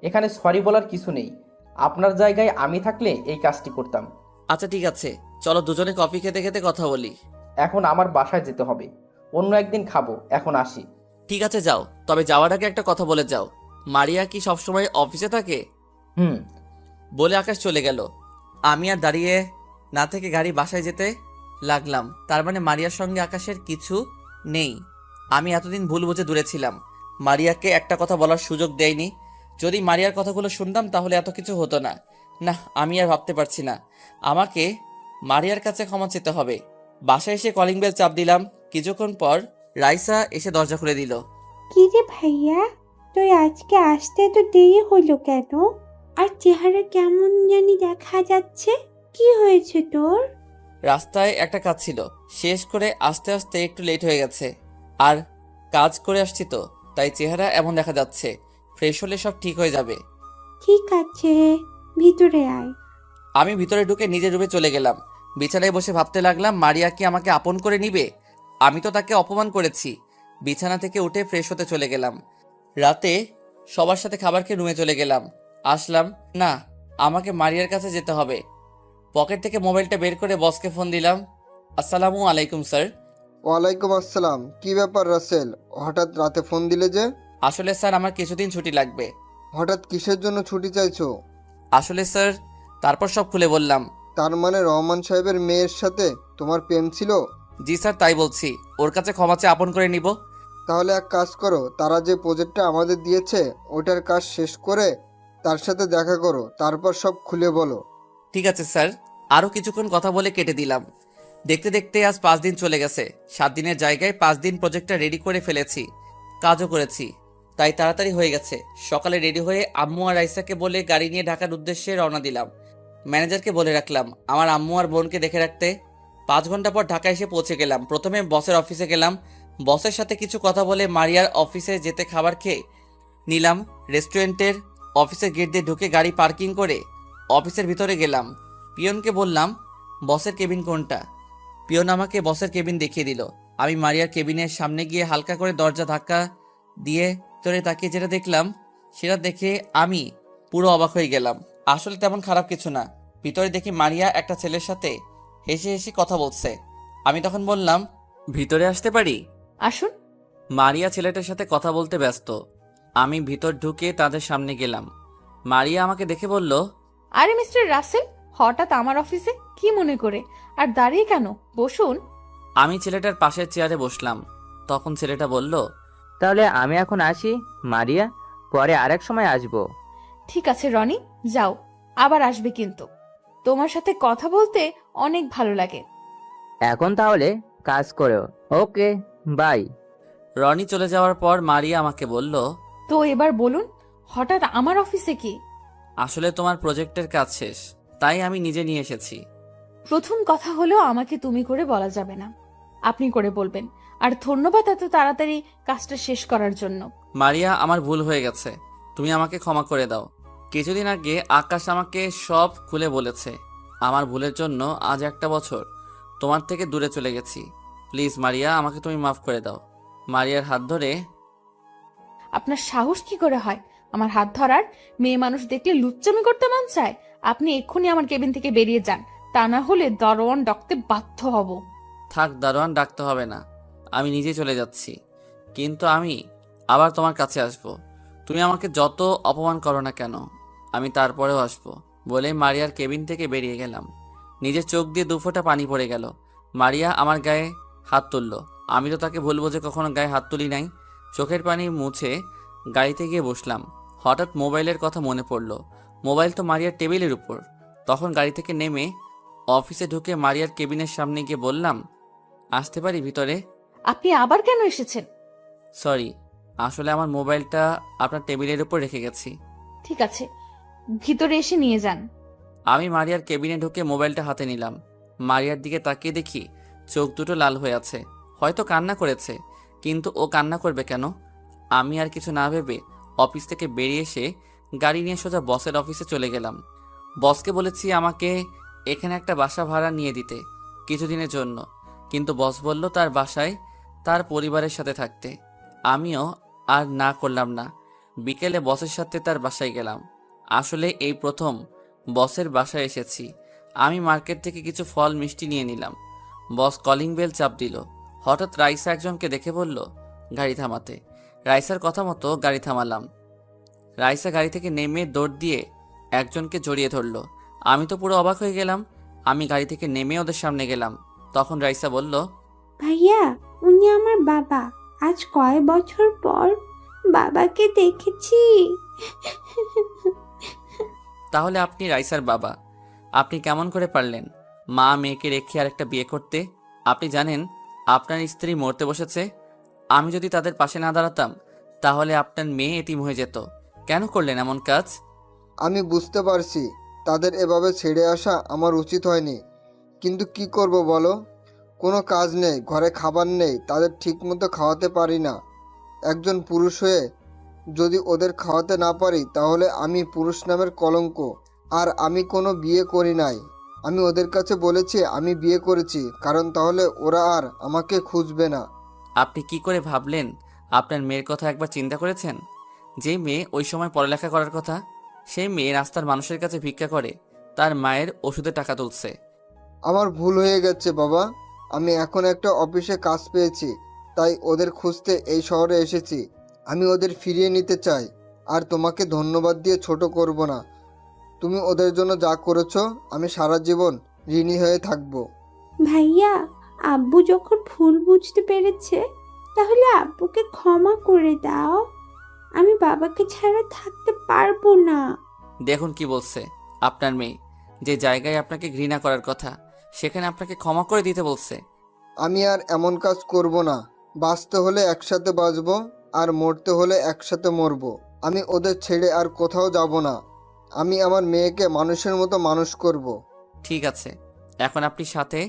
এখানে সরি বলার কিছু নেই। আপনার জায়গায় আমি থাকলে এই কাজটি করতাম। আচ্ছা ঠিক আছে, চলো দুজনে কফি খেতে খেতে কথা বলি। এখন আমার বাসায় যেতে হবে, অন্য একদিন খাবো, এখন আসি। ঠিক আছে যাও, তবে যাওয়ার আগে একটা কথা বলে যাও। মারিয়া কি সবসময় অফিসে থাকে? হুম। বলে আকাশ চলে গেল। আমি আর দাঁড়িয়ে না থেকে গাড়ি বাসায় যেতে লাগলাম। তার মানে মারিয়ার সঙ্গে আকাশের কিছু নেই। আমি এতদিন ভুল বুঝে দূরে ছিলাম, মারিয়াকে একটা কথা বলার সুযোগ দেয়নি। যদি মারিয়ার কথাগুলো শুনতাম তাহলে এত কিছু হতো না। না, আমি আর ভাবতে পারছি না। আমাকে মারিয়ার কাছে ক্ষমা চেতে হবে। বাসায় এসে কলিং বেল চাপ দিলাম। কিছুক্ষণ পর রাইসা এসে দরজা খুলে দিল। কি রে ভাইয়া, তুই আজকে আসতে তো দেরি হলো কেন? আর চেহারা কেমন জানি দেখা যাচ্ছে, কি হয়েছে তোর? রাস্তায় একটা কাজ ছিল, শেষ করে আস্তে আস্তে একটু লেট হয়ে গেছে। আর কাজ করে আসছি তো, তাই চেহারা এমন দেখা যাচ্ছে। ফ্রেশ হলে সব ঠিক হয়ে যাবে। ঠিক আছে, ভিতরে আয়। আমি ভিতরে ঢুকে নিজের রুমে চলে গেলাম। বিছানায় বসে ভাবতে লাগলাম, মারিয়া কি আমাকে আপন করে নিবে? আমি তো তাকে অপমান করেছি। বিছানা থেকে উঠে ফ্রেশ হতে চলে গেলাম। রাতে সবার সাথে খাবার খেয়ে রুমে চলে গেলাম। আসলাম না, আমাকে মারিয়ার কাছে যেতে হবে। পকেট থেকে মোবাইলটা বের করে বসকে ফোন দিলাম। আসসালামু আলাইকুম স্যার। ওয়ালাইকুম আসসালাম। কি ব্যাপার রাসেল, হঠাৎ রাতে ফোন দিলে যে? আসলে স্যার আমার কিছুদিন ছুটি লাগবে। হঠাৎ কিসের জন্য ছুটি চাইছো? আসলে স্যার, তারপর সব খুলে বললাম। তার মানে রহমান সাহেবের মেয়ের সাথে তোমার প্রেম ছিল? জি স্যার, তাই বলছি। ওর কাছে ক্ষমা চেয়ে আপন করে নিব। তাহলে এক কাজ করো, তারা যে প্রজেক্টটা আমাদের দিয়েছে ওটার কাজ শেষ করে তার সাথে দেখা করো, তারপর সব খুলে বলো। ঠিক আছে স্যার। আরও কিছুক্ষণ কথা বলে কেটে দিলাম। দেখতে দেখতে আজ 5 দিন চলে গেছে। 7 দিনের জায়গায় 5 দিন প্রজেক্টটা রেডি করে ফেলেছি, কাজও করেছি, তাই তাড়াতাড়ি হয়ে গেছে। সকালে রেডি হয়ে আম্মু আর রাইসাকে বলে গাড়ি নিয়ে ঢাকার উদ্দেশ্যে রওনা দিলাম। ম্যানেজারকে বলে রাখলাম আমার আম্মু আর বোনকে দেখে রাখতে। 5 ঘন্টা পর ঢাকা এসে পৌঁছে গেলাম। প্রথমে বসের অফিসে গেলাম। বসের সাথে কিছু কথা বলে মারিয়ার অফিসে যেতে খাবার খেয়ে নিলাম। রেস্টুরেন্টের অফিসের গেট দিয়ে ঢুকে গাড়ি পার্কিং করে অফিসের ভিতরে গেলাম। পিয়নকে বললাম বসের কেবিন কোনটা। পিয়ন আমাকে বসের কেবিন দেখিয়ে দিল। আমি মারিয়ার কেবিনের সামনে গিয়ে হালকা করে দরজা ধাক্কা দিয়ে ভিতরে তাকিয়ে যেটা দেখলাম সেটা দেখে আমি পুরো অবাক হয়ে গেলাম। আসলে তেমন খারাপ কিছু না। ভিতরে দেখি মারিয়া একটা ছেলের সাথে হেসে হেসে কথা বলছে। আমি তখন বললাম ভিতরে আসতে পারি। আসুন। মারিয়া ছেলেটার সাথে কথা বলতে ব্যস্ত। আমি ভিতর ঢুকে তাদের সামনে গেলাম। মারিয়া আমাকে দেখে বলল, আরে মিস্টার রাসেল, হঠাৎ আমার অফিসে কি মনে করে? আর দাঁড়িয়ে কেন, বসুন। আমি ছেলেটার পাশের চেয়ারে বসলাম। তখন ছেলেটা বলল, তাহলে আমি এখন আসি মারিয়া, পরে আরেক সময় আসবো। ঠিক আছে রনি, যাও, আবার আসবে কিন্তু। তোমার সাথে কথা বলতে অনেক ভালো লাগে। এখন তাহলে কাজ করো। ওকে, বাই। রনি চলে যাওয়ার পর মারিয়া আমাকে বলল, তো এবার বলুন, হঠাৎ আমার অফিসে কি? আসলে তোমার প্রজেক্টের কাজ শেষ, তাই আমি নিজে নিয়ে এসেছি। প্রথম কথা হলো আমাকে তুমি করে বলা যাবে না, আপনি করে বলবেন। আর ধন্যবাদ এত তাড়াতাড়ি কাজটা শেষ করার জন্য। মারিয়া, আমার ভুল হয়ে গেছে, তুমি আমাকে ক্ষমা করে দাও। কিছুদিন আগে আকাশ আমাকে সব খুলে বলেছে। আমার ভুলের জন্য আজ 1 বছর তোমার থেকে দূরে চলে গেছি। প্লিজ মারিয়া, আমাকে তুমি মাফ করে দাও। মারিয়ার হাত ধরে, আপনার সাহস কি করে হয় আমার হাত ধরার? মেয়ে মানুষ দেখলে লুচ্চামি করতে মন চায়? আপনি এক্ষুনি আমার কেবিন থেকে বেরিয়ে যান, তা না হলে দরওয়ান ডাকতে বাধ্য হব। থাক, দারোয়ান ডাকতে হবে না, আমি নিজে চলে যাচ্ছি। কিন্তু আমি আবার তোমার কাছে আসব। তুমি আমাকে যত অপমান করো না কেন, আমি তারপরেও আসব। বলে মারিয়ার কেবিন থেকে বেরিয়ে গেলাম। নিজের চোখ দিয়ে 2 ফোঁটা পানি পড়ে গেল। মারিয়া আমার গায়ে হাত তুলল। আমি তো তাকে বলবো যে কখনো গায়ে হাত তুলি নাই। চোখের পানি মুছে গাড়িতে গিয়ে বসলাম। হঠাৎ মোবাইলের কথা মনে পড়ল। মোবাইল তো মারিয়ার টেবিলের উপর। তখন গাড়ি থেকে নেমে অফিসে ঢুকে মারিয়ার কেবিনের সামনে গিয়ে বললাম, আসতে পারি ভিতরে? আপনি আবার কেন এসেছেন? সরি, আসলে আমার মোবাইলটা আপনার টেবিলের উপর রেখে গেছি। ঠিক আছে, ভিতরে এসে নিয়ে যান। আমি মারিয়ার কেবিনে ঢুকে মোবাইলটা হাতে নিলাম। মারিয়ার দিকে তাকিয়ে দেখি চোখ দুটো লাল হয়ে আছে। হয়তো কান্না করেছে, কিন্তু ও কান্না করবে কেন? আমি আর কিছু না ভেবে অফিস থেকে বেরিয়ে এসে গাড়ি নিয়ে সোজা বসের অফিসে চলে গেলাম। বসকে বলেছি আমাকে এখানে একটা বাসা ভাড়া নিয়ে দিতে কিছুদিনের জন্য, কিন্তু বস বলল তার বাসায় তার পরিবারের সাথে থাকতে। আমিও আর না করলাম না। বিকেলে বসের সাথে তার বাসায় গেলাম। আসলে এই প্রথম বসের বাসায় এসেছি। আমি মার্কেট থেকে কিছু ফল মিষ্টি নিয়ে নিলাম। বস কলিং বেল চাপ দিল। হঠাৎ রাইসা একজনকে দেখে বলল গাড়ি থামাতে। রাইসার কথা মতো গাড়ি থামালাম। রাইসা গাড়ি থেকে নেমে দৌড় দিয়ে একজনকে জড়িয়ে ধরল। আমি তো পুরো অবাক হয়ে গেলাম। আমি গাড়ি থেকে নেমে ওদের সামনে গেলাম। তখন রাইসা বলল, ভাইয়া, উনি আমার বাবা। আজ কয় বছর পর বাবাকে দেখেছি। তাহলে আপনি রাইসার বাবা? আপনি কেমন করে পারলেন মা মেয়েকে রেখে আরেকটা বিয়ে করতে? আপনি জানেন আপনার স্ত্রী মরতে বসেছে। আমি যদি তাদের পাশে না দাঁড়াতাম তাহলে আপনার মেয়ে এতিম হয়ে যেত। কেন করলেন এমন কাজ? আমি বুঝতে পারছি তাদের এভাবে ছেড়ে আসা আমার উচিত হয়নি, কিন্তু কি করব বলো? কোনো কাজ নেই, ঘরে খাবার নেই, তাদের ঠিকমতো খাওয়াতে পারি না। একজন পুরুষ হয়ে যদি ওদের খাওয়াতে না পারি তাহলে আমি পুরুষ নামের কলঙ্ক। আর আমি কোনো বিয়ে করি নাই। আমি ওদের কাছে বলেছি আমি বিয়ে করেছি, কারণ তাহলে ওরা আর আমাকে খুঁজবে না। আপনি কি করে ভাবলেন? আপনার মেয়ের কথা একবার চিন্তা করেছেন? যেই মেয়ে ওই সময় পড়ালেখা করার কথা, সেই মেয়ে রাস্তার মানুষের কাছে ভিক্ষা করে তার মায়ের ওষুধে টাকা তুলছে। আমার ভুল হয়ে গেছে বাবা। আমি এখন একটা অফিসে কাজ পেয়েছি, তাই ওদের খুঁজতে এই শহরে এসেছি। আমি ওদের ফিরিয়ে নিতে চাই, আর তোমাকে ধন্যবাদ দিয়ে ছোট করব না। তুমি ওদের জন্য যা করেছো আমি সারা জীবন ঋণী হয়ে থাকবো। ভাইয়া, আব্বু যখন ভুল বুঝতে পেরেছে, তাহলে আব্বুকে ক্ষমা করে দাও। আমি বাবাকে ছাড়া থাকতে পারবো না। দেখুন কি বলছে আপনার মেয়ে। যে জায়গায় আপনাকে ঘৃণা করার কথা সেখানে আপনাকে ক্ষমা করে দিতে বলছে। আমি আর এমন কাজ করব না। বাঁচতে হলে একসাথে বাঁচবো, আর মরতে হলে একসাথে মরবো। আমি ওদের ছেড়ে আর কোথাও যাব না। আমি আমার মেয়েকে মানুষের মতো মানুষ করব। ঠিক আছে, এখন আপনি সাথে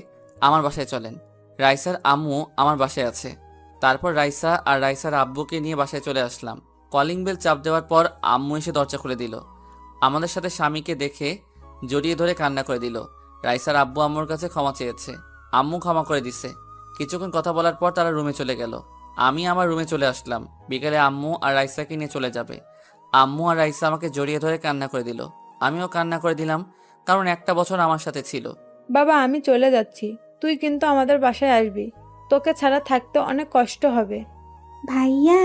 আমার বাসায় চলেন। রাইসার আম্মু আমার বাসায় আছে। তারপর রাইসা আর রাইসার আব্বুকে নিয়ে বাসায় চলে আসলাম। কলিং বেল চাপ দেওয়ার পর আম্মু এসে দরজা খুলে দিল। আমাদের সাথে স্বামীকে দেখে জড়িয়ে ধরে কান্না করে দিল। রাইসার আব্বু আম্মুর কাছে ক্ষমা চেয়েছে। আম্মু ক্ষমা করে দিছে। কিছুক্ষণ কথা বলার পর তারা রুমে চলে গেল। আমি আমার রুমে চলে আসলাম। বিকেলে আম্মু আর রাইসাকে নিয়ে চলে যাবে। আম্মু আর রাইসা আমাকে জড়িয়ে ধরে কান্না করে দিল। আমিও কান্না করে দিলাম, কারণ একটা বছর আমার সাথে ছিল। বাবা আমি চলে যাচ্ছি, তুই কিন্তু আমাদের বাসায় আসবি। তোকে ছাড়া থাকতে অনেক কষ্ট হবে। ভাইয়া,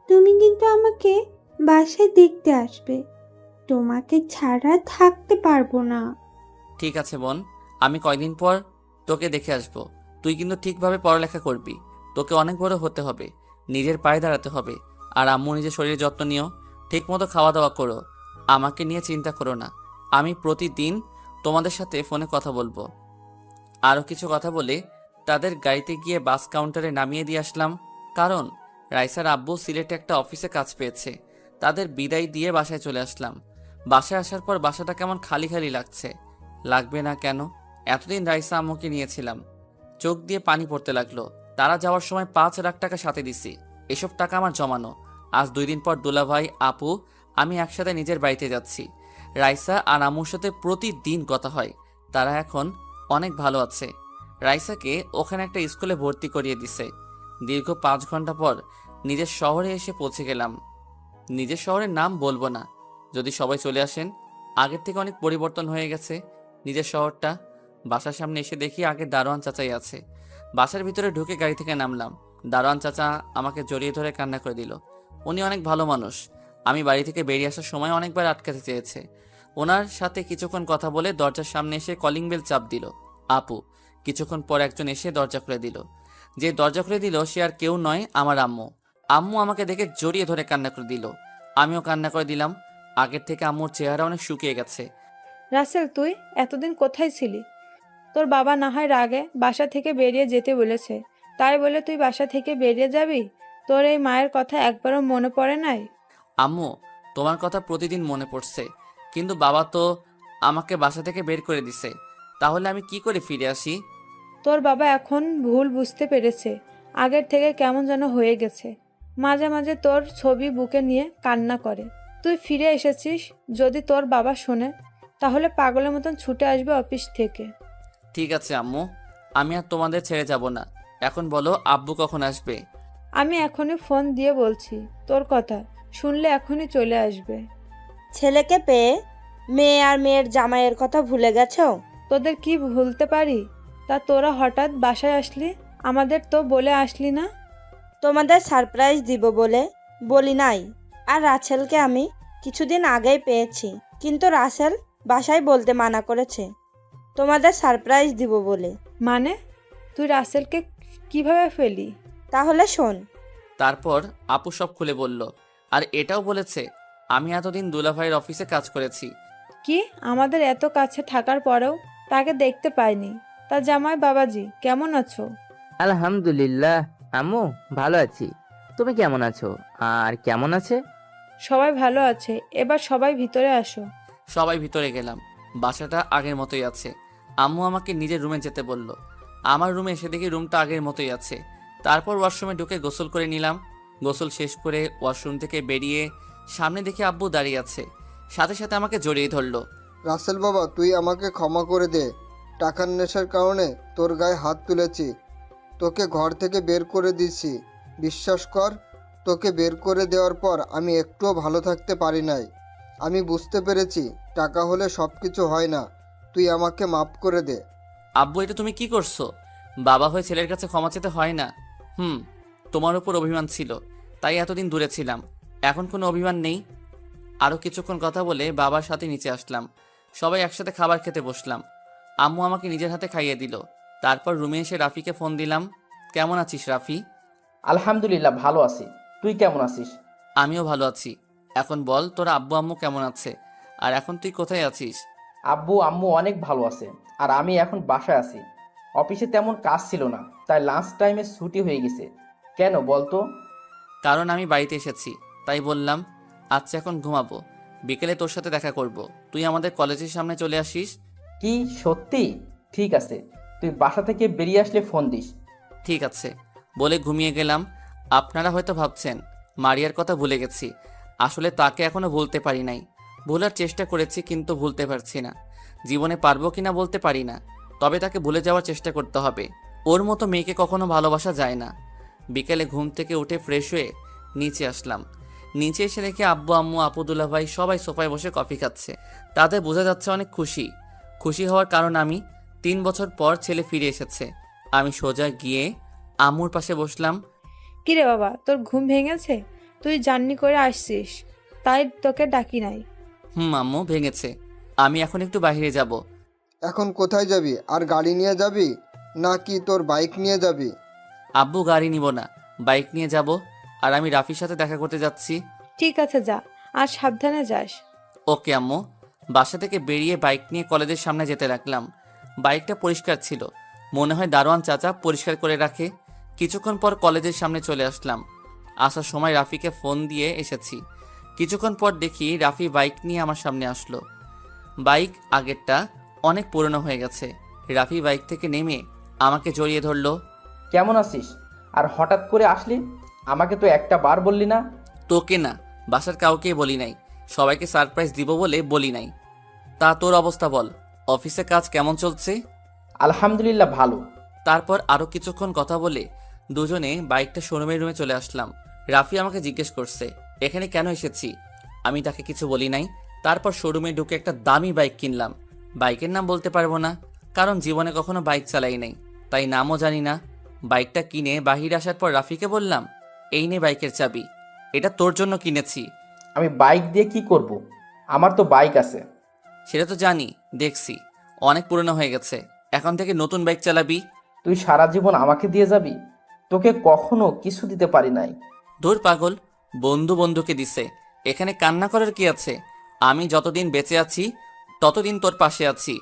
তুমি কিন্তু আমাকে বাসায় দেখতে আসবে। তোমাকে ছাড়া থাকতে পারবো না। ঠিক আছে বোন, আমি কয়দিন পর তোকে দেখে আসবো। তুই কিন্তু ঠিকভাবে পড়ালেখা করবি। তোকে অনেক বড় হতে হবে, নিজের পায়ে দাঁড়াতে হবে। আর আম্মু নিজের শরীরের যত্ন নিও, ঠিকমতো খাওয়া দাওয়া করো। আমাকে নিয়ে চিন্তা করো না। আমি প্রতিদিন তোমাদের সাথে ফোনে কথা বলবো। আরও কিছু কথা বলে তাদের গাড়িতে গিয়ে বাস কাউন্টারে নামিয়ে দিয়ে আসলাম। কারণ রাইসার আব্বু সিলেটে একটা অফিসে কাজ পেয়েছে। তাদের বিদায় দিয়ে বাসায় চলে আসলাম। বাসায় আসার পর বাসাটা কেমন খালি খালি লাগছে। লাগবে না কেন? এতদিন রাইসা আম্মুকে নিয়েছিলাম। চোখ দিয়ে পানি পড়তে লাগলো। তারা যাওয়ার সময় 5 লাখ টাকা সাথে দিছি। এসব টাকা আমার জমানো। আজ 2 দিন পর দুলাভাই, আপু, আমি একসাথে নিজের বাড়িতে যাচ্ছি। রাইসা আর আম্মুর সাথে প্রতিদিন কথা হয়। তারা এখন অনেক ভালো আছে। রাইসাকে ওখানে একটা স্কুলে ভর্তি করিয়ে দিছে। দীর্ঘ 5 ঘন্টা পর নিজের শহরে এসে পৌঁছে গেলাম। নিজের শহরের নাম বলবো না, যদি সবাই চলে আসেন। আগের থেকে অনেক পরিবর্তন হয়ে গেছে নিজের শহরটা। বাসার সামনে এসে দেখি আগে দারোয়ান চাচাই আছে। বাসার ভিতরে ঢুকে গাড়ি থেকে নামলাম। দারোয়ান চাচা আমাকে জড়িয়ে ধরে কান্না করে দিল। উনি অনেক ভালো মানুষ। আমি বাড়ি থেকে বেরিয়ে আসার সময় অনেকবার আটকাতে চেয়েছে। ওনার সাথে কিছুক্ষণ কথা বলে দরজার সামনে এসে কলিং বেল চাপ দিল আপু। কিছুক্ষণ পর একজন এসে দরজা খুলে দিল। যে দরজা খুলে দিল সে আর কেউ নয়, আমার আম্মু। আম্মু আমাকে দেখে জড়িয়ে ধরে কান্না করে দিল। আমিও কান্না করে দিলাম। আগের থেকে আম্মুর চেহারা অনেক শুকিয়ে গেছে। রাসেল, তুই এতদিন কোথায় ছিলি? তোর বাবা না হয় রাগে বাসা থেকে বেরিয়ে যেতে বলেছে, তাই বলে তুই বাসা থেকে বেরিয়ে যাবি? তোর এই মায়ের কথা একবারও মনে পড়ে নাই? আম্মু, তোমার কথা প্রতিদিন মনে পড়ছে, কিন্তু বাবা তো আমাকে বাসা থেকে বের করে দিছে। তাহলে আমি কি করে ফিরে আসি? তোর বাবা এখন ভুল বুঝতে পেরেছে। আগের থেকে কেমন যেন হয়ে গেছে। মাঝে মাঝে তোর ছবি বুকে নিয়ে কান্না করে। তুই ফিরে এসেছিস, যদি তোর বাবা শোনে তাহলে পাগলের মতন ছুটে আসবে অফিস থেকে। ঠিক আছে আম্মু, আমি আর তোমাদের ছেড়ে যাব না। এখন বলো আব্বু কখন আসবে? আমি এখনই ফোন দিয়ে বলছি, তোর কথা শুনলে এখনই চলে আসবে। ছেলেকে পেয়ে মেয়ে আর মেয়ের জামাইয়ের কথা ভুলে গেছো? তোদের কি ভুলতে পারি? তা তোরা হঠাৎ বাসায় আসলি, আমাদের তো বলে আসলি না। তোমাদের সারপ্রাইজ দিব বলে বলি নাই। আর রাসেলকে আমি কিছুদিন আগেই পেয়েছি, কিন্তু রাসেল বাসায় বলতে মানা করেছে তোমাদের সারপ্রাইজ দিব বলে। মানে তুই রাসেলকে কিভাবে ফেলি? তাহলে শোন। তারপর আপু সব খুলে বলল। আর এটাও বলেছে আমি এতদিন দুলাভাইয়ের অফিসে কাজ করেছি। কি, আমাদের এত কাছে থাকার পরেও তাকে দেখতে পাইনি? তা জামাই বাবাজি কেমন আছো? আলহামদুলিল্লাহ আম্মু, ভালো আছি। তুমি কেমন আছো? আর কেমন আছে? সবাই ভালো আছে। এবার সবাই ভিতরে আসো। সবাই ভিতরে গেলাম। বাসাটা আগের মতোই আছে। আম্মু আমাকে নিজের রুমে যেতে বলল। আমার রুমে এসে দেখি রুমটা আগের মতোই আছে। তারপর ওয়াশরুমে ঢুকে গোসল করে নিলাম। গোসল শেষ করে ওয়াশরুম থেকে বেরিয়ে সামনে দেখে আব্বু দাঁড়িয়ে আছে। সাথে সাথে আমাকে জড়িয়ে ধরলো। রাসেল বাবা, তুই আমাকে ক্ষমা করে দে। টাকার নেশার কারণে তোর গায়ে হাত তুলেছি, তোকে ঘর থেকে বের করে দিয়েছি। বিশ্বাস কর, তোকে বের করে দেওয়ার পর আমি একটুও ভালো থাকতে পারি নাই। আমি বুঝতে পেরেছি টাকা হলে সব কিছু হয় না। তুই আমাকে মাফ করে দে। আব্বু, এটা তুমি কি করছো? বাবা হয়ে ছেলের কাছে ক্ষমা চেতে হয় না। তোমার উপর অভিমান ছিল, তাই এতদিন দূরে ছিলাম। এখন কোনো অভিমান নেই। আরও কিছুক্ষণ কথা বলে বাবার সাথে নিচে আসলাম। সবাই একসাথে খাবার খেতে বসলাম। আম্মু আমাকে নিজের হাতে খাইয়ে দিল। তারপর রুমে এসে রাফিকে ফোন দিলাম। কেমন আছিস রাফি? আলহামদুলিল্লাহ ভালো আছি। তুই কেমন আছিস? আমিও ভালো আছি। এখন বল, তোর আব্বু আম্মু কেমন আছে? আর এখন তুই কোথায় আছিস? আব্বু আম্মু অনেক ভালো আছে। আর আমি এখন বাসায় আছি। অফিসে তেমন কাজ ছিল না, তাই লাঞ্চ টাইমে ছুটি হয়ে গেছে। কেন বলতো? কারণ আমি বাড়িতে এসেছি, তাই বললাম। আচ্ছা, এখন ঘুমাবো। বিকেলে তোর সাথে দেখা করব। তুই আমাদের কলেজের সামনে চলে আসিস। কি সত্যি? ঠিক আছে, তুই বাসা থেকে বেরিয়ে আসলে ফোন দিস। ঠিক আছে বলে ঘুমিয়ে গেলাম। আপনারা হয়তো ভাবছেন মারিয়ার কথা ভুলে গেছি, আসলে তাকে এখনো ভুলতে পারি নাই। ভোলার চেষ্টা করেছি কিন্তু ভুলতে পারছি না। জীবনে পারবো কিনা বলতে পারি না, তবে তাকে ভুলে যাওয়ার চেষ্টা করতে হবে। ওর মতো মেয়েকে কখনো ভালোবাসা যায় না। বিকেলে ঘুম থেকে উঠে ফ্রেশ হয়ে নিচে আসলাম। নিচে এসে দেখে আব্বু আম্মু আপু দুলা ভাই সবাই সোফায় বসে কফি খাচ্ছে। তাদের বোঝা যাচ্ছে অনেক খুশি। খুশি হওয়ার কারণ আমি 3 বছর পর ছেলে ফিরে এসেছে। আমি সোজা গিয়ে আম্মুর পাশে বসলাম। কিরে বাবা, তোর ঘুম ভেঙেছে? তুই জার্নি করে আসছিস, তাই তোকে ডাকি নাই। আম্মু ভেঙেছে। আমি এখন একটু বাইরে যাব। এখন কোথায় যাবি? আর গাড়ি নিয়ে যাবি নাকি তোর বাইক নিয়ে যাবি? আব্বু গাড়ি নিব না, বাইক নিয়ে যাব। আর আমি রাফির সাথে দেখা করতে যাচ্ছি। ঠিক আছে যা, আর সাবধানে যাস। ওকে আম্মু। বাসা থেকে বেরিয়ে বাইক নিয়ে কলেজের সামনে যেতে লাগলাম। বাইকটা পরিষ্কার ছিল, মনে হয় দারোয়ান চাচা পরিষ্কার করে রাখে। কিছুক্ষণ পর কলেজের সামনে চলে আসলাম। আসার সময় রাফিকে ফোন দিয়ে এসেছি। কিছুক্ষণ পর দেখি রাফি বাইক নিয়ে আমার সামনে আসলো। বাইক আগেরটা অনেক পুরনো হয়ে গেছে। রাফি বাইক থেকে নেমে আমাকে জড়িয়ে ধরলো। কেমন আছিস? আর হঠাৎ করে আসলি? আমাকে তো একটা বার বললি না। তোকে না, বাসার কাউকেই বলি নাই। সবাইকে সারপ্রাইজ দিব বলে বলি নাই। তা তোর অবস্থা বল, অফিসে কাজ কেমন চলছে? আলহামদুলিল্লাহ ভালো। তারপর আরও কিছুক্ষণ কথা বলে দুজনে বাইকটা শোরুমের রুমে চলে আসলাম। রাফি আমাকে জিজ্ঞেস করছে এখানে কেন এসেছি। আমি তাকে কিছু বলি নাই। তারপর শোরুমে ঢুকে একটা দামি বাইক কিনলাম। বাইকের নাম বলতে পারবো না, কারণ জীবনে কখনো বাইক চালাই নাই, তাই নামও জানি না। বাইকটা কিনে বাহির আসার পর রাফিকে বললাম, এই নে বাইকের চাবি, এটা তোর জন্য কিনেছি। আমি বাইক দিয়ে কি করব? আমার তো বাইক আছে। সেটা তো জানি, দেখছি অনেক পুরনো হয়ে গেছে। এখন থেকে নতুন বাইক চালাবি। তুই সারা জীবন আমাকে দিয়ে যাবি? তোকে কখনো কিছু দিতে পারি নাই। ধুর পাগল, বন্ধু বন্ধুকে দিছে, এখানে কান্না করার কি আছে? আমি যতদিন বেঁচে আছি ততদিন তোর পাশে আছি।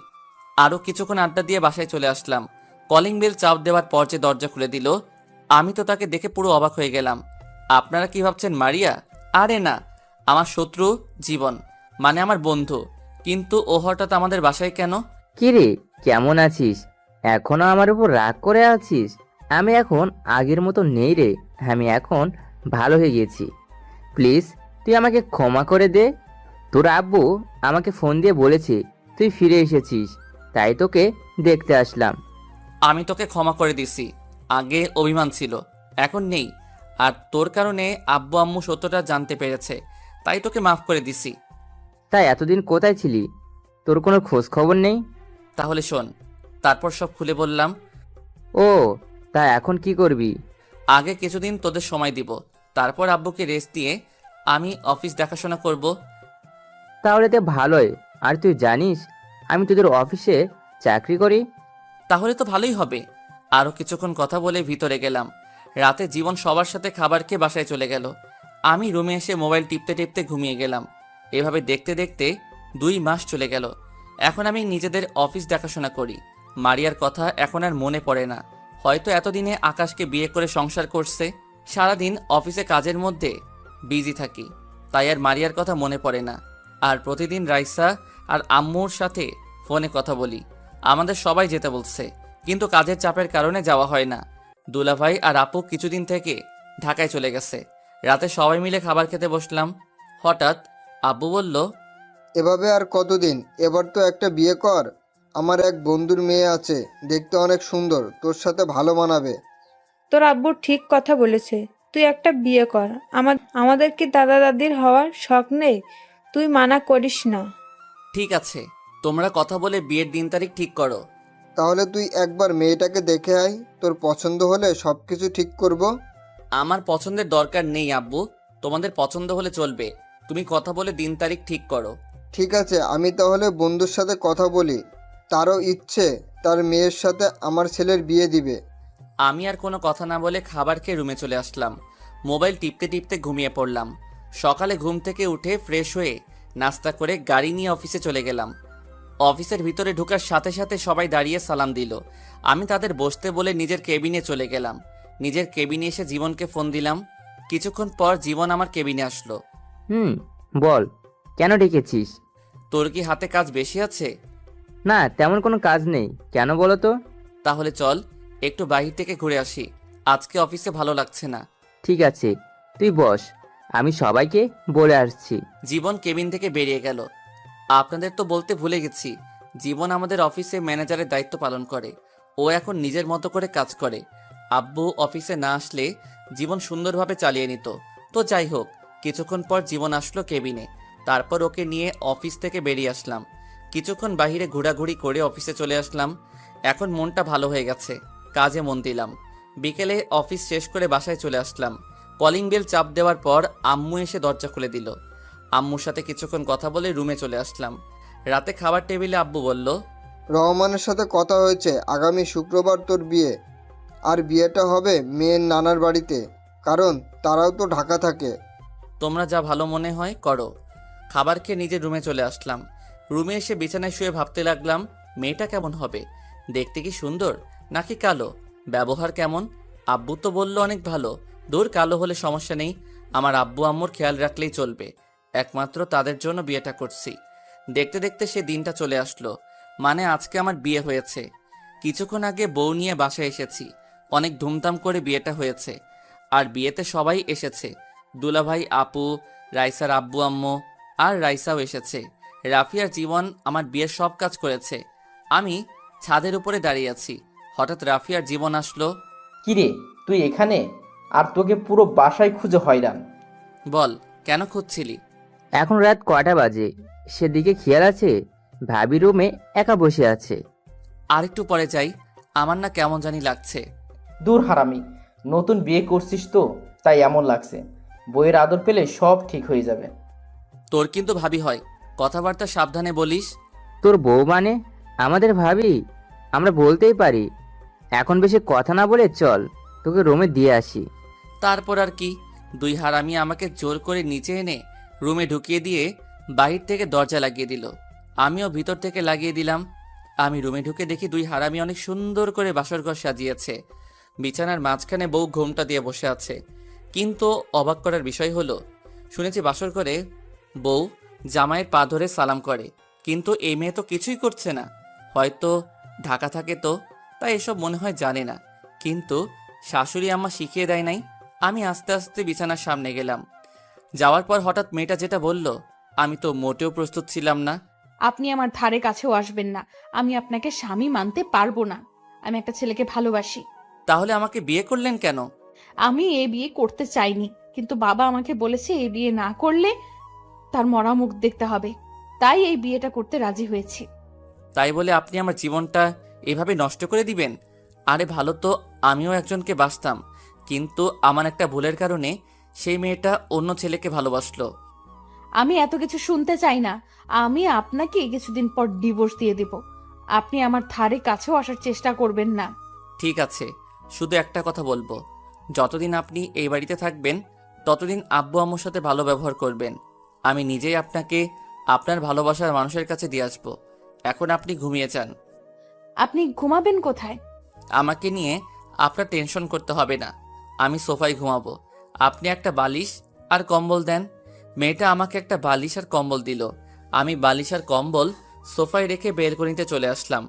আরও কিছুক্ষণ আড্ডা দিয়ে বাসায় চলে আসলাম। কলিং বেল চাপ দেওয়ার পর যে দরজা খুলে দিল, আমি তো তাকে দেখে পুরো অবাক হয়ে গেলাম। আপনারা কি ভাবছেন মারিয়া? আরে না, আমার শত্রু জীবন, মানে আমার বন্ধু। কিন্তু ও হঠাৎ আমাদের বাসায় কেন? কিরে, কেমন আছিস? এখনো আমার উপর রাগ করে আছিস? আমি এখন আগের মতো নেই রে। আমি এখন ভালো হয়ে গেছি। প্লিজ তুই আমাকে ক্ষমা করে দে। তোর আব্বু আমাকে ফোন দিয়ে বলেছে তুই ফিরে এসেছিস, তাই তোকে দেখতে আসলাম। আমি তোকে ক্ষমা করে দিছি। আগে অভিমান ছিল, এখন নেই। আর তোর কারণে আব্বু আম্মু সত্যটা জানতে পেরেছে, তাই তোকে মাফ করে দিছি। তাই এতদিন কোথায় ছিলি? তোর কোনো খোঁজ খবর নেই? তাহলে শোন। তারপর সব খুলে বললাম। ও, তা এখন কি করবি? আগে কিছুদিন তোদের সময় দিব, তারপর আব্বুকে রেস্ট দিয়ে আমি অফিস দেখাশোনা করব। তাহলে তো ভালোই। আর তুই জানিস আমি তোদের অফিসে চাকরি করি? তাহলে তো ভালোই হবে। আরও কিছুক্ষণ কথা বলে ভিতরে গেলাম। রাতে জীবন সবার সাথে খাবার খেয়ে বাসায় চলে গেল। আমি রুমে এসে মোবাইল টিপতে টিপতে ঘুমিয়ে গেলাম। এভাবে দেখতে দেখতে 2 মাস চলে গেল। এখন আমি নিজেদের অফিস দেখাশোনা করি। মারিয়ার কথা এখন আর মনে পড়ে না। হয়তো এতদিনে আকাশকে বিয়ে করে সংসার করছে। সারাদিন অফিসে কাজের মধ্যে বিজি থাকি, তাই আর মারিয়ার কথা মনে পড়ে না। আর প্রতিদিন রাইসা আর আম্মুর সাথে ফোনে কথা বলি। আমাদের সবাই যেতে বলছে, কিন্তু কাজের চাপের কারণে যাওয়া হয় না। দুলাভাই আর আপু কিছুদিন থেকে ঢাকায় চলে গেছে। রাতে সবাই মিলে খাবার খেতে বসলাম। হঠাৎ আব্বু বলল, এভাবে আর কতদিন? এবার তো একটা বিয়ে কর। আমার এক বন্ধুর মেয়ে আছে, দেখতে অনেক সুন্দর, তোর সাথে ভালো মানাবে। তোর আব্বু ঠিক কথা বলেছে, তুই একটা বিয়ে কর। আমাদের কি দাদা দাদির হওয়ার শখ নেই? তুই মানা করিস না। ঠিক আছে, তোমরা কথা বলে বিয়ের দিন তারিখ ঠিক করো। তাহলে তুই একবার মেয়েটাকে দেখে আয়, তোর পছন্দ হলে সব কিছু ঠিক করব। আমার পছন্দের দরকার নেই আব্বু, তোমাদের পছন্দ হলে চলবে। তুমি কথা বলে দিন তারিখ ঠিক করো। ঠিক আছে, আমি তাহলে বন্ধুর সাথে কথা বলি। তারও ইচ্ছে তার মেয়ের সাথে আমার ছেলের বিয়ে দিবে। আমি আর কোনো কথা না বলে খাবার খেয়ে রুমে চলে আসলাম। মোবাইল টিপতে টিপতে ঘুমিয়ে পড়লাম। সকালে ঘুম থেকে উঠে ফ্রেশ হয়ে নাস্তা করে গাড়ি নিয়ে অফিসে চলে গেলাম। অফিসের ভিতরে ঢোকার সাথে সাথে সবাই দাঁড়িয়ে সালাম দিল। আমি তাদের বসতে বলে নিজের কেবিনে চলে গেলাম। নিজের কেবিনে এসে জীবনকে ফোন দিলাম। কিছুক্ষণ পর জীবন আমার কেবিনে আসলো। বল, কেন ডেকেছিস? তোর কি হাতে কাজ বেশি আছে? না, তেমন কোনো কাজ নেই। কেন বলো তো? তাহলে চল একটু বাহির থেকে ঘুরে আসি, আজকে অফিসে ভালো লাগছে না। ঠিক আছে, তুই বস, আমি সবাইকে বলে আসছি। জীবন কেবিন থেকে বেরিয়ে গেল। আপনাদের তো বলতে ভুলে গেছি, জীবন আমাদের অফিসে ম্যানেজারের দায়িত্ব পালন করে। ও এখন নিজের মতো করে কাজ করে। আব্বু অফিসে না আসলে জীবন সুন্দরভাবে চালিয়ে নিত। তো যাই হোক, কিছুক্ষণ পর জীবন আসলো কেবিনে। তারপর ওকে নিয়ে অফিস থেকে বেরিয়ে আসলাম। কিছুক্ষণ বাইরে ঘোরাঘুরি করে অফিসে চলে আসলাম। এখন মনটা ভালো হয়ে গেছে, কাজে মন দিলাম। বিকেলে অফিস শেষ করে বাসায় চলে আসলাম। কলিং বেল চাপ দেওয়ার পর আম্মু এসে দরজা খুলে দিল। আম্মুর সাথে কিছুক্ষণ কথা বলে রুমে চলে আসলাম। রাতে খাবার টেবিলে আব্বু বলল, রহমানের সাথে কথা হয়েছে, আগামী শুক্রবার তোর বিয়ে। আর বিয়েটা হবে মেয়ের নানার বাড়িতে, কারণ তারাও তো ঢাকা থাকে। তোমরা যা ভালো মনে হয় করো। খাবার খেয়ে নিজের রুমে চলে আসলাম। রুমে এসে বিছানায় শুয়ে ভাবতে লাগলাম, মেয়েটা কেমন হবে, দেখতে কি সুন্দর নাকি কালো, ব্যবহার কেমন। আব্বু তো বলল অনেক ভালো। দূর, কালো হলে সমস্যা নেই, আমার আব্বু আম্মুর খেয়াল রাখলেই চলবে, একমাত্র তাদের জন্য বিয়েটা করছি। দেখতে দেখতে সে দিনটা চলে আসলো, মানে আজকে আমার বিয়ে হয়েছে। কিছুক্ষণ আগে বউ নিয়ে বাসায় এসেছি। অনেক ধুমধাম করে বিয়েটা হয়েছে। আর বিয়েতে সবাই এসেছে, দুলাভাই, আপু, রাইসার আব্বু আম্মু, আর রাইসাও এসেছে। রাফি আর জীবন আমার বিয়ের সব কাজ করেছে। আমি ছাদের উপরে দাঁড়িয়ে আছি। হঠাৎ রাফি আর জীবন আসলো। কিরে, তুই এখানে? আর তোকে পুরো বাসায় খুঁজে হয়রান। বল, কেন খুঁজছিলি? এখন রাত কয়টা বাজে সেদিকে খেয়াল আছে? ভাবি রুমে একা বসে আছে। আর একটু পরে যাই, আমার না কেমন জানি লাগছে। দূর হারামি, নতুন বিয়ে করছিস তো তাই এমন লাগছে। বইয়ের আদর পেলে সব ঠিক হয়ে যাবে। তোর কিন্তু ভাবি হয়, কথাবার্তা সাবধানে বলিস। তোর বউ মানে? আমাদের ভাবি, আমরা বলতেই পারি। এখন বেশি কথা না বলে চল, তোকে রুমে দিয়ে আসি। তারপর আর কি, দুই হারামি আমাকে জোর করে নিচে এনে রুমে ঢুকিয়ে দিয়ে বাহির থেকে দরজা লাগিয়ে দিল। আমিও ভিতর থেকে লাগিয়ে দিলাম। আমি রুমে ঢুকে দেখি দুই হারামি অনেক সুন্দর করে বাসর ঘর সাজিয়েছে। বিছানার মাঝখানে বউ ঘোমটা দিয়ে বসে আছে। কিন্তু অবাক করার বিষয় হলো, শুনেছি বাসর ঘরে বউ জামাইয়ের পা ধরে সালাম করে, কিন্তু এই মেয়ে তো কিছুই করছে না। হয়তো ঢাকা থাকে তো, তাই এসব মনে হয় জানে না। কিন্তু শাশুড়ি আম্মা শিখিয়ে দেয় নাই। আমি আস্তে আস্তে বিছানার সামনে গেলাম। যাওয়ার পর হঠাৎ মেয়েটা যেটা বলল, আমি তো মোটেও প্রস্তুত ছিলাম না। আপনি আমার ধারে কাছেও আসবেন না, আমি আপনাকে স্বামী মানতে পারবো না। আমি একটা ছেলেকে ভালোবাসি। তাহলে আমাকে বিয়ে করলেন কেন? আমি এই বিয়ে করতে চাইনি, কিন্তু বাবা আমাকে বলেছে এই বিয়ে না করলে তার মরা মুখ দেখতে হবে, তাই এই বিয়েটা করতে রাজি হয়েছি। তাই বলে আপনি আমার জীবনটা এভাবে নষ্ট করে দিবেন? আরে ভালো তো, আমিও একজনকে বাসতাম, কিন্তু আমার একটা ভুলের কারণে সেই মেয়েটা অন্য ছেলেকে ভালোবাসলো। আমি এত কিছু শুনতে চাই না। আমি আপনাকে কিছুদিন পর ডিভোর্স দিয়ে দেব। আপনি আমার ধারে কাছেও আসার চেষ্টা করবেন না। ঠিক আছে, শুধু একটা কথা বলবো, যতদিন আপনি এই বাড়িতে থাকবেন ততদিন আব্বু আম্মুর সাথে ভালো ব্যবহার করবেন। আমি নিজেই আপনাকে আপনার ভালোবাসার মানুষের কাছে দিয়ে আসবো। এখন আপনি ঘুমিয়ে যান। আপনি ঘুমাবেন কোথায়? আমাকে নিয়ে আপনার টেনশন করতে হবে না, আমি সোফায় ঘুমাবো। আপনি একটা বালিশ আর কম্বল দেন। মেয়েটা আমাকে একটা বালিশ আর কম্বল দিল। আমি বালিশ আর কম্বল সোফায় রেখে বেলকনিতে চলে আসলাম।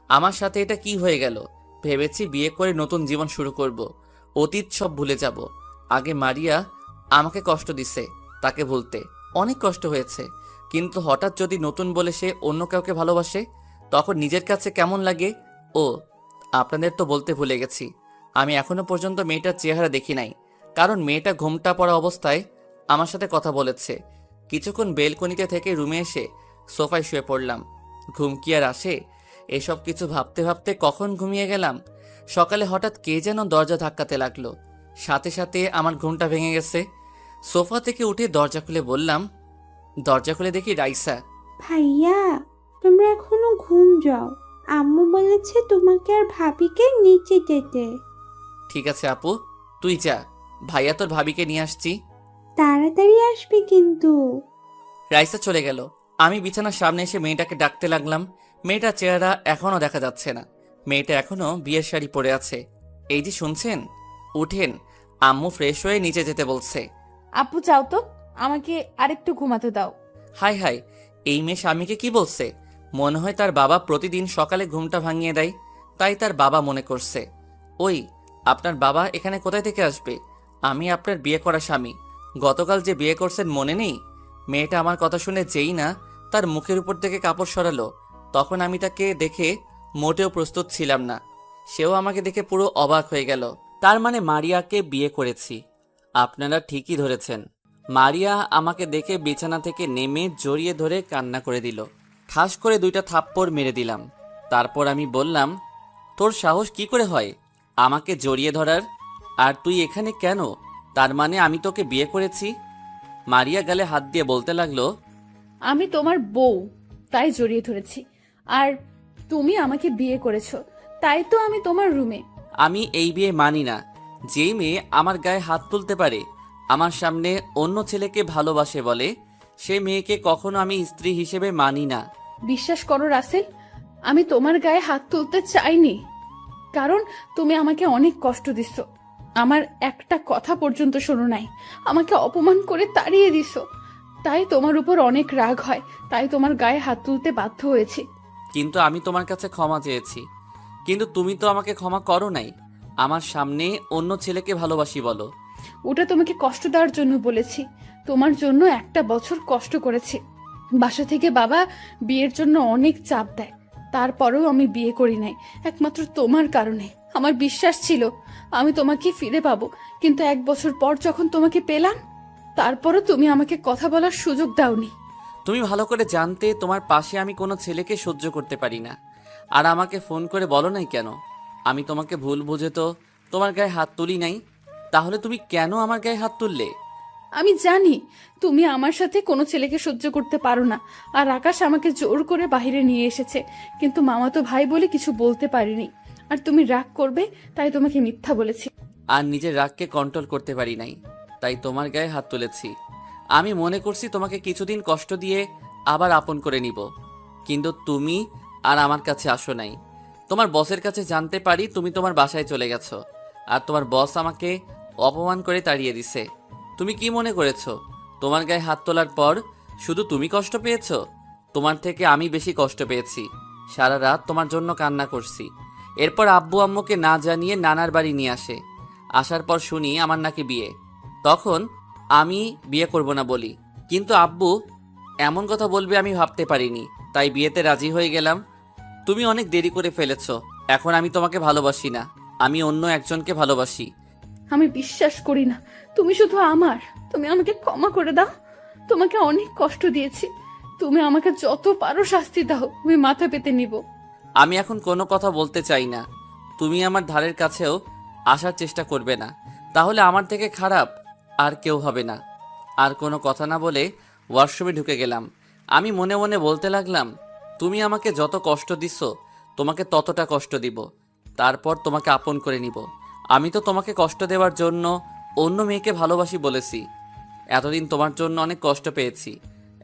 আমার সাথে এটা কি হয়ে গেল? ভেবেছি বিয়ে করে নতুন জীবন শুরু করব, অতীত সব ভুলে যাব। আগে মারিয়া আমাকে কষ্ট দিছে, তাকে ভুলতে অনেক কষ্ট হয়েছে, কিন্তু হঠাৎ যদি নতুন বলে সে অন্য কাউকে ভালোবাসে, তখন নিজের কাছে কেমন লাগে। ও, আপনাদের তো বলতে ভুলে গেছি, আমি এখনো পর্যন্ত মেয়েটার চেহারা দেখি নাই, কারণ মেয়েটা ঘোমটা পড়া অবস্থায় আমার সাথে কথা বলেছে। কিছুক্ষণ বেলকনিতে থেকে রুমে এসে সোফায় শুয়ে পড়লাম। ঘুম কি আর আসে? এসব কিছু ভাবতে ভাবতে কখন ঘুমিয়ে গেলাম। সকালে হঠাৎ কে যেন দরজা ধাক্কাতে লাগলো, সাথে সাথে আমার ঘুমটা ভেঙে গেছে। সোফা থেকে উঠে দরজা খুলে বললাম, দরজা খুলে দেখি রাইসা। ভাইয়া, তোমরা এখনো ঘুম যাও। আম্মু বলেছে তোমাকে আর ভাবিকে নিচে যেতে। ঠিক আছে আপু, তুই যা, ভাইয়া তোর ভাবিকে নিয়ে আসছি। তাড়াতাড়ি আসবে কিন্তু। রাইসা চলে গেল। আমি বিছানার সামনে এসে মেয়েটাকে ডাকতে লাগলাম। মেয়েটার চেহারা এখনো দেখা যাচ্ছে না। মেয়েটা এখনো বিয়ের শাড়ি পরে আছে। এই যে শুনছেন, উঠেন, আম্মু ফ্রেশ হয়ে নিচে যেতে বলছে। আপু চাও তো, আমাকে আরেকটু ঘুমাতে দাও। হাই হাই, এই মেয়ে স্বামীকে কি বলছে? মনে হয় তার বাবা প্রতিদিন সকালে ঘুমটা ভাঙিয়ে দেয়। তাই তার বাবা মনে করছে। ওই, আপনার বাবা এখানে কোথায় থেকে আসবে? আমি আপনার বিয়ে করা স্বামী। গতকাল যে বিয়ে করছেন মনে নেই? মেয়েটা আমার কথা শুনে যেই না তার মুখের উপর থেকে কাপড় সরালো, তখন আমি তাকে দেখে মোটেও প্রস্তুত ছিলাম না। সেও আমাকে দেখে পুরো অবাক হয়ে গেল। তার মানে মারিয়াকে বিয়ে করেছি। আপনারা ঠিকই ধরেছেন। মারিয়া আমাকে দেখে বিছানা থেকে নেমে জড়িয়ে ধরে কান্না করে দিল। ঠাস করে 2টা থাপ্পড় মেরে দিলাম। তারপর আমি বললাম, তোর সাহস কি করে হয় আমাকে জড়িয়ে ধরার? আর তুই এখানে কেন? তার মানে আমি তোকে বিয়ে করেছি? মারিয়া গালে হাত দিয়ে বলতে লাগলো, আমি তোমার বউ, তাই জড়িয়ে ধরেছি। আর তুমি আমাকে বিয়ে করেছো, তাই তো আমি তোমার রুমে। আমি এই বিয়ে মানি না। যেই মেয়ে আমার গায়ে হাত তুলতে পারে, আমার সামনে অন্য ছেলেকে ভালোবাসে বলে, সে মেয়েকে কখনো আমি স্ত্রী হিসেবে মানি না। বিশ্বাস করো রাসেল, আমি তোমার গায়ে হাত তুলতে চাইনি, কারণ তুমি আমাকে অনেক কষ্ট দিচ্ছ। আমার একটা কথা পর্যন্ত শোনো নাই, আমাকে অপমান করে তাড়িয়ে দিছ। তাই তোমার উপর অনেক রাগ হয়, তাই তোমার গায়ে হাত তুলতে বাধ্য হয়েছি। কিন্তু আমি তোমার কাছে ক্ষমা চেয়েছি, কিন্তু তুমি তো আমাকে ক্ষমা করো নাই। আমার সামনে অন্য ছেলেকে ভালোবাসি বলো। ওটা তোমাকে কষ্ট দেওয়ার জন্য বলেছি। তোমার জন্য 1 বছর কষ্ট করেছি। বাসা থেকে বাবা বিয়ের জন্য অনেক চাপ দেয়, তারপরেও আমি বিয়ে করি নাই, একমাত্র তোমার কারণে। আমার বিশ্বাস ছিল আমি তোমাকে ফিরে পাবো, কিন্তু 1 বছর পর যখন তোমাকে পেলাম, তারপরও তুমি আমাকে কথা বলার সুযোগ দাওনি। তুমি ভালো করে জানতে তোমার পাশে আমি কোনো ছেলেকে সহ্য করতে পারি না। আর আমাকে ফোন করে বলো নাই কেন? আমি তোমাকে ভুল বুঝে তো তোমার গায়ে হাত তুলি নাই। তাহলে তুমি কেন আমার গায়ে হাত তুললে? আমি জানি তুমি আমার সাথে কোনো ছেলেকে সহ্য করতে পারো না, আর আকাশ আমাকে জোর করে বাইরে নিয়ে এসেছে, কিন্তু মামাতো ভাই বলে কিছু বলতে পারিনি। আর তুমি রাগ করবে তাই তোমাকে মিথ্যা বলেছি। আর নিজের রাগকে কন্ট্রোল করতে পারি নাই, তাই তোমার গায়ে হাত তুলেছি। আমি মনে করছি তোমাকে কিছুদিন কষ্ট দিয়ে আবার আপন করে নিব, কিন্তু তুমি আর আমার কাছে আসো নাই। তোমার বসের কাছে জানতে পারি তুমি তোমার বাসায় চলে গেছো, আর তোমার বস আমাকে অপমান করে তাড়িয়ে দিছে। তুমি কি মনে করেছো তোমার গায়ে হাত তোলার পর শুধু তুমি কষ্ট পেয়েছো? তোমার থেকে আমি বেশি কষ্ট পেয়েছি। সারা রাত তোমার জন্য কান্না করছি। এরপর আব্বু আম্মুকে না জানিয়ে নানার বাড়ি নিয়ে আসে। আসার পর শুনি আমার নাকি বিয়ে। তখন আমি বিয়ে করব না বলি, কিন্তু আব্বু এমন কথা বলবে আমি ভাবতে পারিনি, তাই বিয়েতে রাজি হয়ে গেলাম। তুমি অনেক দেরি করে ফেলেছো। এখন আমি তোমাকে ভালোবাসি না, আমি অন্য একজনকে ভালোবাসি। আমি বিশ্বাস করি না তুমি শুধু আমার। তুমি আমাকে ক্ষমা করে দাও, তোমাকে অনেক কষ্ট দিয়েছি। তুমি আমাকে যত পারো শাস্তি দাও, আমি মাথা পেতে নিব। আমি এখন কোনো কথা বলতে চাই না। তুমি আমার ধারের কাছেও আসার চেষ্টা করবে না, তাহলে আমার থেকে খারাপ আর কেউ হবে না। আর কোনো কথা না বলে ওয়াশরুমে ঢুকে গেলাম। আমি মনে মনে বলতে লাগলাম, তুমি আমাকে যত কষ্ট দিচ্ছ তোমাকে ততটা কষ্ট দিব, তারপর তোমাকে আপন করে নিব। আমি তো তোমাকে কষ্ট দেওয়ার জন্য অন্য মেয়েকে ভালোবাসি বলেছি। এতদিন তোমার জন্য অনেক কষ্ট পেয়েছি,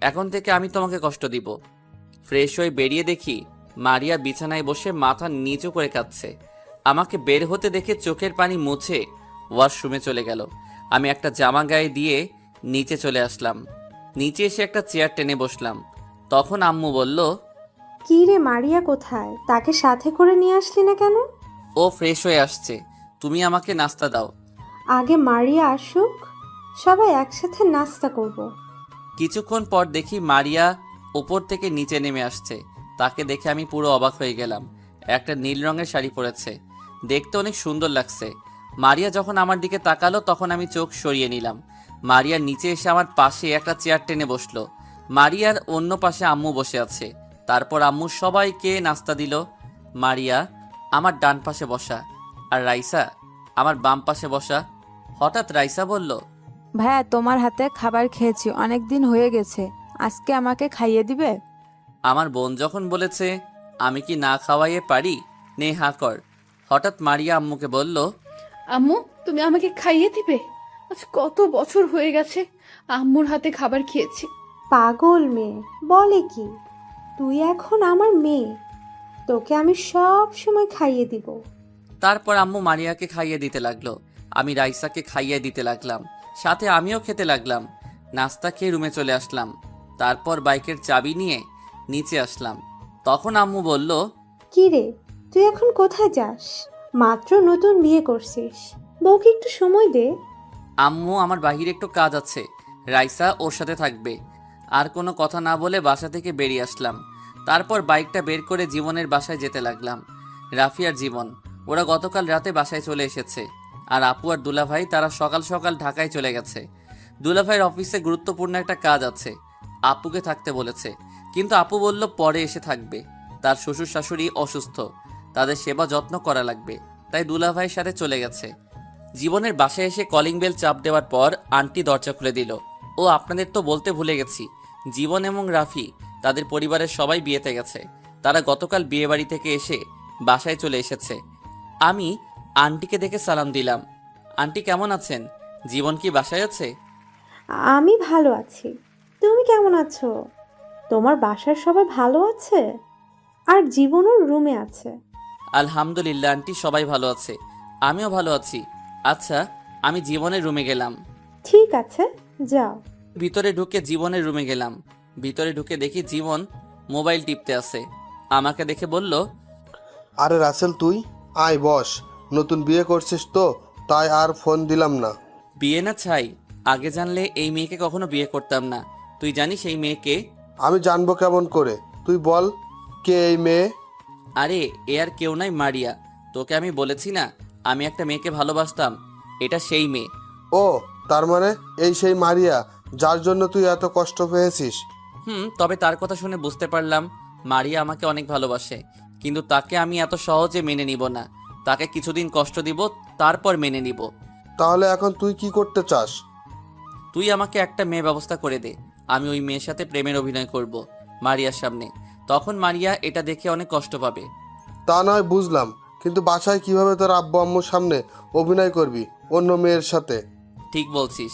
এখন থেকে আমি তোমাকে কষ্ট দিব। ফ্রেশ হয়ে বেরিয়ে দেখি মারিয়া বিছানায় বসে মাথা নিচু করে কাঁদছে। আমাকে বের হতে দেখে চোখের পানি মুছে ওয়াশরুমে চলে গেল। আমি একটা জামা গায়ে দিয়ে নিচে চলে আসলাম। নিচে এসে একটা চেয়ার টেনে বসলাম। তখন আম্মু বলল, কি রে, মারিয়া কোথায়? তাকে সাথে করে নিয়ে আসলি না কেন? ও ফ্রেশ হয়ে আসছে, তুমি আমাকে নাস্তা দাও। আগে মারিয়া আসুক, সবাই একসাথে নাস্তা করব। কিছুক্ষণ পর দেখি মারিয়া উপর থেকে নিচে নেমে আসছে। তাকে দেখে আমি পুরো অবাক হয়ে গেলাম। একটা নীল রঙের শাড়ি পরেছে, দেখতে অনেক সুন্দর লাগছে। মারিয়া যখন আমার দিকে তাকালো তখন আমি চোখ সরিয়ে নিলাম। মারিয়া নিচে এসে আমার পাশে একটা চেয়ার টেনে বসলো। মারিয়ার অন্য পাশে আম্মু বসে আছে। তারপর আম্মু সবাইকে নাস্তা দিল। মারিয়া আমার ডান পাশে বসা, আর রাইসা আমার বাম পাশে বসা। হঠাৎ রাইসা বলল, ভাইয়া, তোমার হাতে খাবার খেয়েছি, অনেক দিন হয়ে গেছে, আজকে আমাকে খাইয়ে দিবে? আমার বোন যখন বলেছে আমি কি না খাওয়াইয়ে পারি, নে হা কর। হঠাৎ মারিয়া আম্মুকে বলল, আম্মু, তুমি আমাকে খাইয়ে দিবে? আজ কত বছর হয়ে গেছে আম্মুর হাতে খাবার খেয়েছি। পাগল মেয়ে, বলে কি? তুই এখন আমার মেয়ে, তোকে আমি সব সময় খাইয়ে দিব। তারপর আম্মু মারিয়াকে খাইয়ে দিতে লাগলো। আমি রাইসাকে খাইয়ে দিতে লাগলাম, সাথে আমিও খেতে লাগলাম। নাস্তা খেয়ে রুমে চলে আসলাম। তারপর বাইকের চাবি নিয়ে নিচে আসলাম। তখন আম্মু বলল, কি রে, তুই এখন কোথায় যাস? মাত্র নতুন বিয়ে করছিস, বউকে একটু সময় দে। আম্মু আমার বাহিরে একটু কাজ আছে, রাইসা ওর সাথে থাকবে। আর কোনো কথা না বলে বাসা থেকে বেরিয়ে আসলাম। তারপর বাইকটা বের করে জীবনের বাসায় যেতে লাগলাম। রাফি আর জীবন ওরা গতকাল রাতে বাসায় চলে এসেছে। আর আপু আর দুলাভাই তারা সকাল সকাল ঢাকায় চলে গেছে। দুলাভাইয়ের অফিসে গুরুত্বপূর্ণ একটা কাজ আছে, আপুকে থাকতে বলেছে। কিন্তু আপু বলল পরে এসে থাকবে। তার শ্বশুর শাশুড়ি অসুস্থ, তাদের সেবা যত্ন করা লাগবে, তাই দুলাভাইয়ের সাথে চলে গেছে। জীবনের বাসায় এসে কলিং বেল চাপ দেওয়ার পর আন্টি দরজা খুলে দিল। ও আপনাদের তো বলতে ভুলে গেছি, জীবন এবং রাফি তাদের পরিবারের সবাই বিয়েতে গেছে। তারা গতকাল বিয়ে বাড়ি থেকে এসে বাসায় চলে এসেছে। আমি আন্টিকে দেখে সালাম দিলাম। আন্টি কেমন আছেন? জীবন কি বাসায় আছে? আমি ভালো আছি, তুমি কেমন আছো? তোমার বাসার সবাই ভালো আছে? আর জীবনও রুমে আছে। আলহামদুলিল্লাহ আন্টি, সবাই ভালো আছে, আমিও ভালো আছি। আচ্ছা, আমি জীবনের রুমে গেলাম। ঠিক আছে, যাও। ভিতরে ঢুকে জীবনের রুমে গেলাম। ভিতরে ঢুকে দেখি জীবন মোবাইল টিপতে আছে। আমাকে দেখে বলল, আরে রাসেল, তুই আয় বস। নতুন বিয়ে করছিস তো, তাই আর ফোন দিলাম না। বিয়ে না ছাই, আগে জানলে এই মেয়েকে কখনো বিয়ে করতাম না। তুই জানিস এই মেয়েকে? আমি জানবো কেমন করে? তুই বল, কে এই মেয়ে? আরে এ আর কেউ নাই, মারিয়া। তোকে আমি বলেছি না আমি একটা মেয়েকে ভালোবাসতাম, এটা সেই মেয়ে। ও, তার মানে এই সেই মারিয়া যার জন্য তুই এত কষ্ট পেয়েছিস? তবে তার কথা শুনে বুঝতে পারলাম মারিয়া আমাকে অনেক ভালোবাসে, কিন্তু তাকে আমি এত সহজে মেনে নিব না। তাকে কিছুদিন কষ্ট দিব, তারপর মেনে নিব। তাহলে এখন তুই কি করতে চাস? তুই আমাকে একটা মেয়ে ব্যবস্থা করে দে, আমি ওই মেয়ের সাথে প্রেমের অভিনয় করব মারিয়ার সামনে। তখন মারিয়া এটা দেখে অনেক কষ্ট পাবে। তা নয় বুঝলাম, কিন্তু বাসায় কিভাবে তোর আব্বু আম্মুর সামনে অভিনয় করবি অন্য মেয়ের সাথে? ঠিক বলছিস,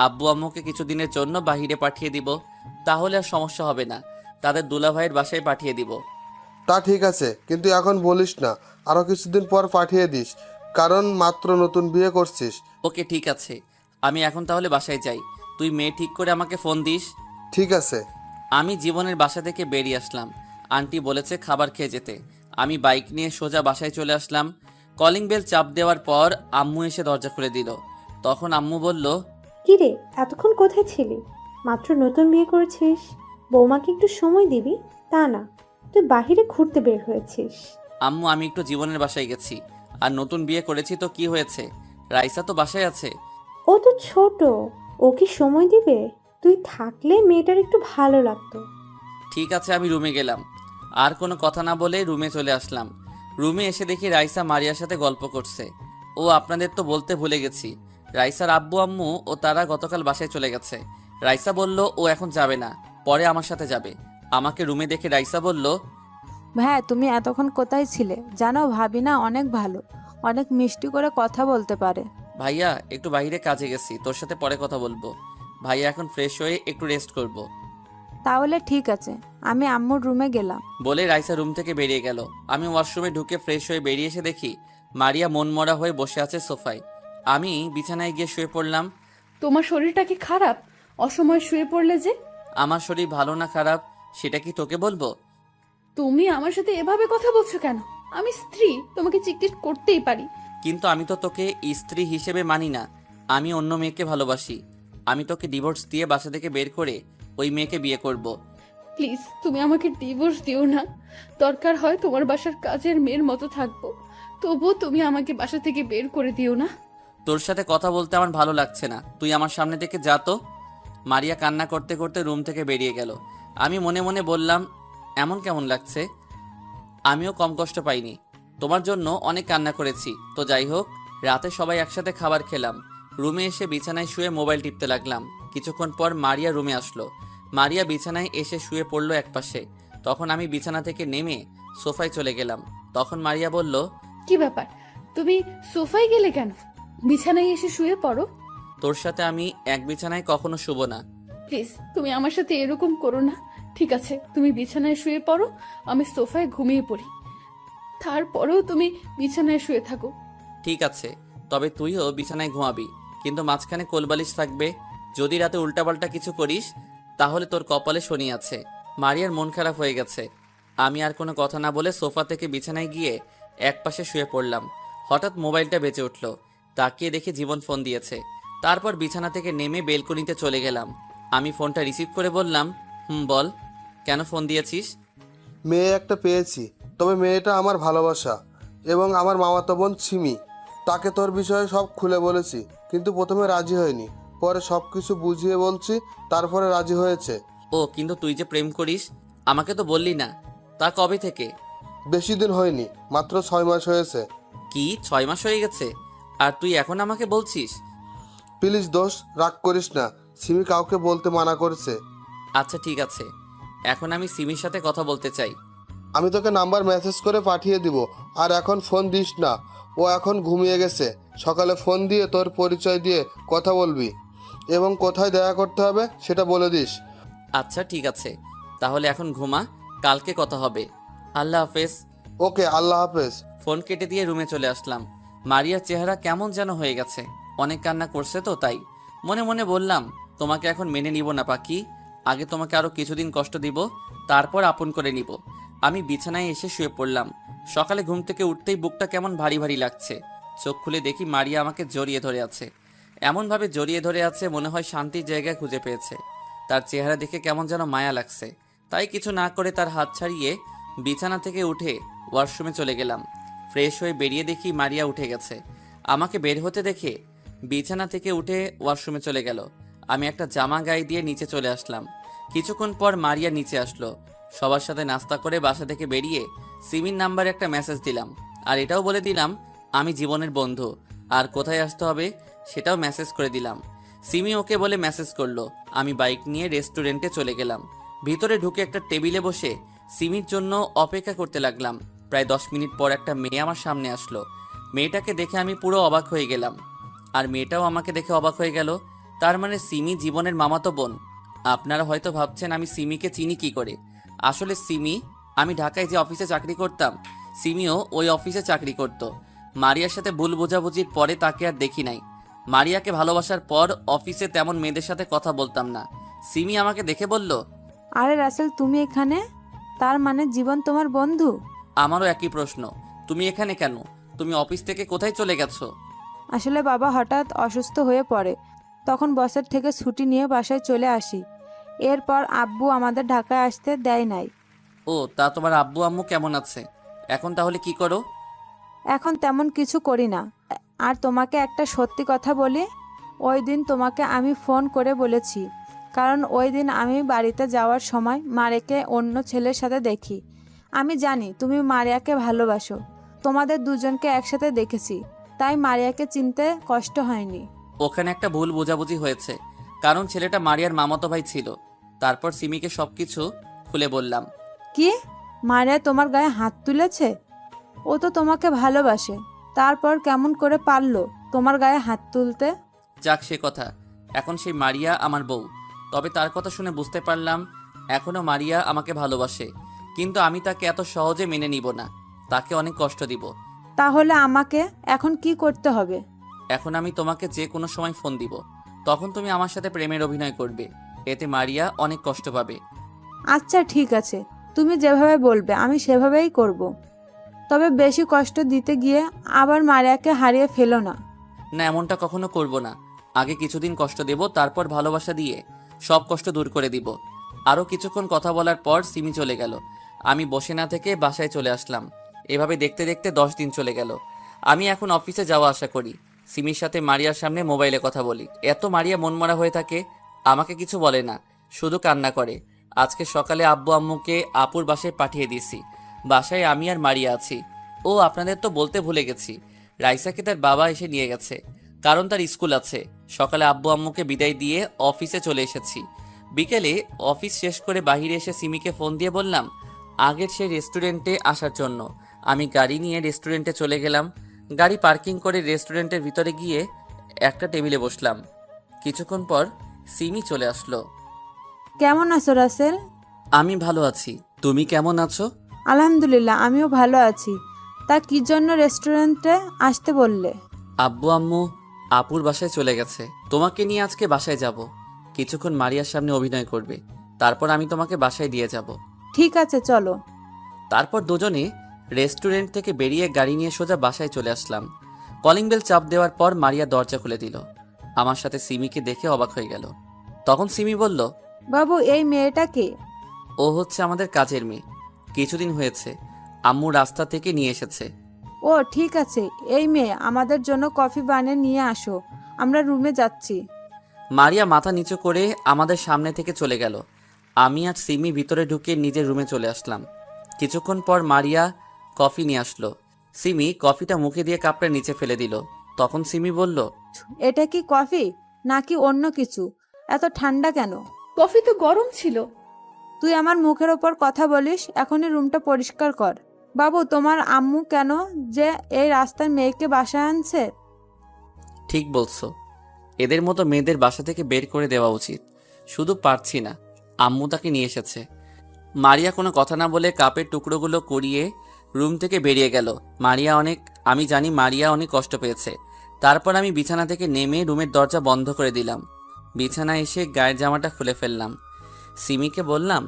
আব্বু আম্মুকে কিছুদিনের জন্য বাহিরে পাঠিয়ে দিব, তাহলে আর সমস্যা হবে না। তাদের দুলাভাইয়ের বাসায় পাঠিয়ে দিব। তা ঠিক আছে, কিন্তু এখন বলিস না, আরো কিছুদিন পর পাঠিয়ে দিস, কারণ মাত্র নতুন বিয়ে করছিস। ওকে ঠিক আছে, আমি এখন তাহলে বাসায় যাই। তুই মেয়ে ঠিক করে আমাকে ফোন দিস। ঠিক আছে। আমি জীবনের বাসা থেকে বেরিয়ে আসলাম। আন্টি বলেছে খাবার খেয়ে যেতে। আমি বাইক নিয়ে সোজা বাসায় চলে আসলাম। কলিং বেল চাপ দেওয়ার পর আম্মু এসে দরজা খুলে দিল। তখন আম্মু বলল, কিরে, এতক্ষণ কোথায় ছিলি? মাত্র নতুন বিয়ে করেছিস, বৌমাকে একটু সময় দিবি? তা না, তুই বাহিরে ঘুরতে বের হয়েছিস। আম্মু আমি একটু জীবনের বাসায় গেছি। আর নতুন বিয়ে করেছি তো কি হয়েছে, রাইসা তো বাসায় আছে। ও তো ছোট, ও কি সময় দিবে? তুই থাকলে মেয়েটার একটু ভালো লাগতো। ঠিক আছে, আমি রুমে গেলাম। আর কোনো কথা না বলে রুমে চলে আসলাম। রুমে এসে দেখি রাইসা মারিয়ার সাথে গল্প করছে। ও আপনাদের তো বলতে ভুলে গেছি, রাইসার আব্বু আম্মু ও তারা গতকাল বাসায় চলে গেছে। রাইসা বলল ও এখন যাবে না, পরে আমার সাথে যাবে। আমাকে রুমে দেখে রাইসা বলল, ভাইয়া তুমি এতক্ষণ কোথায় ছিলে? জানো ভাবি না অনেক ভালো, অনেক মিষ্টি করে কথা বলতে পারে। ভাইয়া একটু বাইরে কাজে গেছি, তোর সাথে পরে কথা বলবো। ভাইয়া এখন ফ্রেশ হয়ে একটু রেস্ট করব। তাহলে ঠিক আছে, আমি আম্মুর রুমে গেলাম। বলে রাইসা রুম থেকে বেরিয়ে গেল। আমি ওয়াশরুমে ঢুকে ফ্রেশ হয়ে বেরিয়ে এসে দেখি মারিয়া মনমরা হয়ে বসে আছে সোফায়। আমি বিছানায় গিয়ে শুয়ে পড়লাম। তোমার শরীরটা কি খারাপ? অসময়ে শুয়ে পড়লে যে? আমার শরীর ভালো না খারাপ সেটা কি তোকে বলবো? তুমি আমার সাথে এভাবে কথা বলছো কেন? আমি স্ত্রী, তোমাকে চিটচিট করতেই পারি। কিন্তু আমি তো তোকে স্ত্রী হিসেবে মানি না, আমি অন্য মেয়েকে ভালোবাসি। আমি তোকে ডিভোর্স দিয়ে বাসা থেকে বের করে ওই মেয়েকে বিয়ে করব। প্লিজ তুমি আমাকে ডিভোর্স দিও না। দরকার হয় তোমার বাসার কাজের মেয়ের মতো থাকবো, তবুও তুমি আমাকে বাসা থেকে বের করে দিও না। তোর সাথে কথা বলতে আমার ভালো লাগছে না, তুই আমার সামনে থেকে যা তো। মারিয়া কান্না করতে করতে রুম থেকে বেরিয়ে গেল। আমি মনে মনে বললাম, এমন কেমন লাগছে? আমিও কম কষ্ট পাইনি, তোমার জন্য অনেক কান্না করেছি। তো যাই হোক, রাতে সবাই একসাথে খাবার খেলাম। রুমে এসে বিছানায় শুয়ে মোবাইল টিপতে লাগলাম। কিছুক্ষণ পর মারিয়া রুমে আসলো। মারিয়া বিছানায় এসে শুয়ে পড়লো একপাশে। তখন আমি বিছানা থেকে নেমে সোফায় চলে গেলাম। তখন মারিয়া বলল, কি ব্যাপার, তুমি সোফায় গেলে কেন? বিছানায় এসে শুয়ে পড়ো। তোর সাথে আমি এক বিছানায় কখনো শুব না। প্লিজ তুমি আমার সাথে এরকম করো না। ঠিক আছে, তুমি বিছানায় শুয়ে পড়ো, আমি সোফায় ঘুমিয়ে পড়ি। তারপরেও তুমি বিছানায় শুয়ে থাকো। ঠিক আছে, তবে তুইও বিছানায় ঘুমাবি, কিন্তু মাঝখানে কোলবালিশ থাকবে। যদি রাতে উল্টাপাল্টা কিছু করিস তাহলে তোর কপালে শনি আছে। মারিয়ার মন খারাপ হয়ে গেছে। আমি আর কোনো কথা না বলে সোফা থেকে বিছানায় গিয়ে একপাশে শুয়ে পড়লাম। হঠাৎ মোবাইলটা বেজে উঠল। তাকিয়ে দেখে জীবন ফোন দিয়েছে। তারপর বিছানা থেকে নেমে বেলকনিতে চলে গেলাম। আমি ফোনটা রিসিভ করে বললাম, বল, কেন ফোন দিয়েছিস? মেয়ে একটা পেয়েছি, তবে মেয়েটা আমার ভালোবাসা এবং আমার মামাতো বোন সিমি। তাকে তোর বিষয়ে সব খুলে বলেছি, কিন্তু প্রথমে রাজি হয়নি। পরে সব কিছু বুঝিয়ে বলছি, তারপরে রাজি হয়েছে। ও, কিন্তু তুই যে প্রেম করিস আমাকে তো বললি না। তা কবে থেকে? বেশি দিন হয়নি, মাত্র 6 মাস হয়েছে। কি 6 মাস হয়ে গেছে? আর তুই এখন আমাকে বলছিস? প্লিজ দোষ, রাগ করিস না। সিমি কাউকে বলতে মানা করেছে। আচ্ছা ঠিক আছে, এখন আমি সিমির সাথে কথা বলতে চাই। আমি তোকে নাম্বার মেসেজ করে পাঠিয়ে দিব, আর এখন ফোন দিস না। ও এখন ঘুমিয়ে গেছে। সকালে ফোন দিয়ে তোর পরিচয় দিয়ে কথা বলবি এবং কোথায় দেখা করতে হবে সেটা বলে দিস। আচ্ছা ঠিক আছে, তাহলে এখন ঘুমা, কালকে কথা হবে। আল্লাহ হাফেজ। ওকে, আল্লাহ হাফেজ। ফোন কেটে দিয়ে রুমে চলে আসলাম। মারিয়ার চেহারা কেমন যেন হয়ে গেছে। অনেক কান্না করছে তো তাই। মনে মনে বললাম, তোমাকে এখন মেনে নিব না পাখি। আগে তোমাকে আরো কিছুদিন কষ্ট দিব, তারপর আপন করে নিব। আমি বিছানায় এসে শুয়ে পড়লাম। সকালে ঘুম থেকে উঠতেই বুকটা কেমন ভারী ভারী লাগছে। চোখ খুলে দেখি মারিয়া আমাকে জড়িয়ে ধরে আছে। এমনভাবে জড়িয়ে ধরে আছে মনে হয় শান্তির জায়গায় খুঁজে পেয়েছে। তার চেহারা দেখে কেমন যেন মায়া লাগছে। তাই কিছু না করে তার হাত ছাড়িয়ে বিছানা থেকে উঠে ওয়াশরুমে চলে গেলাম। ফ্রেশ হয়ে বেরিয়ে দেখি মারিয়া উঠে গেছে। আমাকে বের হতে দেখে বিছানা থেকে উঠে ওয়াশরুমে চলে গেল। আমি একটা জামা গায়ে দিয়ে নিচে চলে আসলাম। কিছুক্ষণ পর মারিয়া নিচে আসলো। সবার সাথে নাস্তা করে বাসা থেকে বেরিয়ে সিমির নাম্বারে একটা মেসেজ দিলাম, আর এটাও বলে দিলাম আমি জীবনের বন্ধু, আর কোথায় আসতে হবে সেটাও মেসেজ করে দিলাম। সিমি ওকে বলে মেসেজ করলো। আমি বাইক নিয়ে রেস্টুরেন্টে চলে গেলাম। ভিতরে ঢুকে একটা টেবিলে বসে সিমির জন্য অপেক্ষা করতে লাগলাম। প্রায় 10 মিনিট পর একটা মেয়ে আমার সামনে আসলো। মেয়েটাকে দেখে আমি পুরো অবাক হয়ে গেলাম, আর মেয়েটাও আমাকে দেখে অবাক হয়ে গেল। তার মানে সিমি জীবনের মামাতো বোন। আপনারা হয়তো ভাবছেন আমি সিমিকে চিনি কি করে। আসলে সিমি, আমি ঢাকায় যে অফিসে চাকরি করতাম, সিমিও ওই অফিসে চাকরি করত। মারিয়ার সাথে ভুল বোঝাবুঝির পরে তাকে আর দেখি নাই। মারিয়াকে ভালোবাসার পর অফিসে তেমন মেয়েদের সাথে কথা বলতাম না। সিমি আমাকে দেখে বলল, আরে রাসেল, তুমি এখানে? তার মানে জীবন তোমার বন্ধু? আমারও একই প্রশ্ন, তুমি এখানে কেন? তুমি অফিস থেকে কোথায় চলে গেছো? আসলে বাবা হঠাৎ অসুস্থ হয়ে পড়ে, তখন বসের থেকে ছুটি নিয়ে বাসায় চলে আসি। এরপর আব্বু আমাদের ঢাকায় আসতে দেয় নাই। ও, তা তোমার আব্বু আম্মু কেমন আছে? এখন তাহলে কি করো? এখন তেমন কিছু করি না। আর তোমাকে একটা সত্যি কথা বলি, ওই দিন তোমাকে আমি ফোন করে বলেছি, কারণ ওই দিন আমি বাড়িতে যাওয়ার সময় মারিয়াকে অন্য ছেলের সাথে দেখি। আমি জানি তুমি মারিয়াকে ভালোবাসো, তোমাদের দুজনকে একসাথে দেখেছি, তাই মারিয়াকে চিনতে কষ্ট হয়নি। ওখানে একটা ভুল বোঝাবুঝি হয়েছে, কারণ ছেলেটা মারিয়ার মামাতো ভাই ছিল। তারপর সিমিকে সবকিছু খুলে বললাম। কি? মারিয়া তোমার গায়ে হাত তুলেছে? ও তো তোমাকে ভালোবাসে, তারপর কেমন করে পারলো তোমার গায়ে হাত তুলতে? যাক সে কথা, এখন সেই মারিয়া আমার বউ। তবে তার কথা শুনে বুঝতে পারলাম এখনো মারিয়া আমাকে ভালোবাসে, কিন্তু আমি তাকে এত সহজে মেনে নিব না। তাকে অনেক কষ্ট দিব। তাহলে আমাকে এখন কি করতে হবে? এখন আমি তোমাকে যে কোনো সময় ফোন দিব, তখন তুমি আমার সাথে প্রেমের অভিনয় করবে। এতে মারিয়া অনেক কষ্ট পাবে। আচ্ছা ঠিক আছে, তুমি যেভাবে বলবে আমি সেভাবেই করব। তবে বেশি কষ্ট দিতে গিয়ে আবার মারিয়াকে হারিয়ে ফেলো না। না, এমনটা কখনো করব না। আগে কিছুদিন কষ্ট দেব, তারপর ভালোবাসা দিয়ে সব কষ্ট দূর করে দিব। আরও কিছুক্ষণ কথা বলার পর সিমি চলে গেল। আমি বসে না থেকে বাসায় চলে আসলাম। এভাবে দেখতে দেখতে 10 দিন চলে গেল। আমি এখন অফিসে যাওয়া আসা করি। সিমির সাথে মারিয়ার সামনে মোবাইলে কথা বলি। এত মারিয়া মনমরা হয়ে থাকে, আমাকে কিছু বলে না, শুধু কান্না করে। আজকে সকালে আব্বু আম্মুকে আপুর বাসায় পাঠিয়ে দিয়েছি। বাসায় আমি আর মারিয়া আছি। ও, আপনাদের তো বলতে ভুলে গেছি, রাইসাকে তার বাবা এসে নিয়ে গেছে, কারণ তার স্কুল আছে। সকালে আব্বু আম্মুকে বিদায় দিয়ে অফিসে চলে এসেছি। বিকেলে অফিস শেষ করে বাইরে এসে সিমিকে ফোন দিয়ে বললাম আগের সেই রেস্টুরেন্টে আসার জন্য। আমি গাড়ি নিয়ে রেস্টুরেন্টে চলে গেলাম। গাড়ি পার্কিং করে রেস্টুরেন্টের ভিতরে গিয়ে একটা টেবিলে বসলাম। কিছুক্ষণ পর সিমি চলে আসলো। কেমন আছো রাসেল? আমি ভালো আছি, তুমি কেমন আছো? আলহামদুলিল্লাহ, আমিও ভালো আছি। তা কি জন্য রেস্টুরেন্টে আসতে বললে? আব্বু আম্মু আপুর বাসায় চলে গেছে, তোমাকে নিয়ে আজকে বাসায় যাব। কিছুক্ষণ মারিয়ার সামনে অভিনয় করবে, তারপর আমি তোমাকে বাসায় দিয়ে যাব। ঠিক আছে, চলো। তারপর দুজনে রেস্টুরেন্ট থেকে বেরিয়ে গাড়ি নিয়ে সোজা বাসায় চলে আসলাম। কলিং বেল চাপ দেওয়ার পর মারিয়া দরজা খুলে দিল। আমার সাথে সিমিকে দেখে অবাক হয়ে গেল। তখন সিমি বলল, বাবু এই মেয়েটা কে? ও হচ্ছে আমাদের কাজের মেয়ে। কিছুদিন হয়েছে আম্মু রাস্তা থেকে নিয়ে এসেছে। ও ঠিক আছে, এই মেয়ে আমাদের জন্য কফি বানিয়ে নিয়ে আসো, আমরা রুমে যাচ্ছি। মারিয়া মাথা নিচু করে আমাদের সামনে থেকে চলে গেল। আমি আর সিমি ভিতরে ঢুকে নিজের রুমে চলে আসলাম। কিছুক্ষণ পর মারিয়া কফি নিয়ে আসলো। সিমি কফিটা মুখে দিয়ে কাপড়ে নিচে ফেলে দিল। তখন সিমি বলল, এটা কি কফি নাকি অন্য কিছু? এত ঠান্ডা কেন? কফি তো গরম ছিল। তুই আমার মুখের ওপর কথা বলিস? এখনই রুমটা পরিষ্কার কর। বাবু তোমার আম্মু কেন যে এই রাস্তার মেয়েকে বাসায় আনছে? ঠিক বলছো, এদের মতো মেয়েদের বাসা থেকে বের করে দেওয়া উচিত। শুধু পারছি না, আম্মু তাকে নিয়ে এসেছে। মারিয়া কোনো কথা না বলে কাপের টুকরোগুলো কুড়িয়ে রুম থেকে বেরিয়ে গেল। আমি জানি মারিয়া অনেক কষ্ট পেয়েছে। তারপর আমি বিছানা থেকে নেমে রুমের দরজা বন্ধ করে দিলাম। বিছানায় এসে গায়ের জামাটা খুলে ফেললাম। সিমিকে বললাম,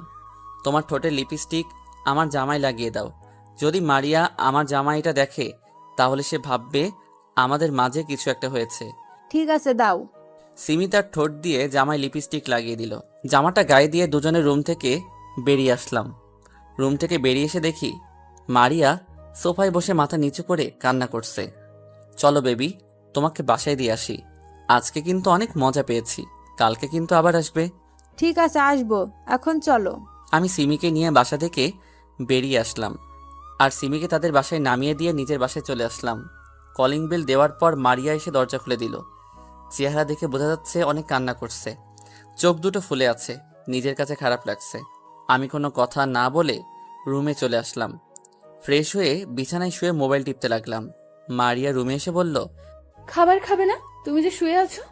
তোমার ঠোঁটের লিপস্টিক আমার জামায় লাগিয়ে দাও। যদি মারিয়া আমার জামাইটা দেখে তাহলে সে ভাববে আমাদের মাঝে কিছু একটা হয়েছে। ঠিক আছে দাও। সিমি তার ঠোঁট দিয়ে জামায় লিপস্টিক লাগিয়ে দিল। জামাটা গায়ে দিয়ে দুজনের রুম থেকে বেরিয়ে আসলাম। রুম থেকে বেরিয়ে এসে দেখি মারিয়া সোফায় বসে মাথা নিচু করে কান্না করছে। চলো বেবি, তোমাকে বাসায় দিয়ে আসি। আজকে কিন্তু অনেক মজা পেয়েছি, কালকে কিন্তু আবার আসবে। ঠিক আছে আসবো, এখন চলো। আমি সিমিকে নিয়ে বাসা থেকে বেরিয়ে আসলাম আর সিমিকে তাদের বাসায় নামিয়ে দিয়ে নিজের বাসায় চলে আসলাম। কলিং বেল দেওয়ার পর মারিয়া এসে দরজা খুলে দিল। চেহারা দেখে বোঝা যাচ্ছে অনেক কান্না করছে, চোখ দুটো ফুলে আছে। নিজের কাছে খারাপ লাগছে। আমি কোনো কথা না বলে রুমে চলে আসলাম। ফ্রেশ হয়ে বিছানায় শুয়ে মোবাইল টিপতে লাগলাম। মারিয়া রুমে এসে বলল, খাবার খাবে না? তুমি যে শুয়ে আছো।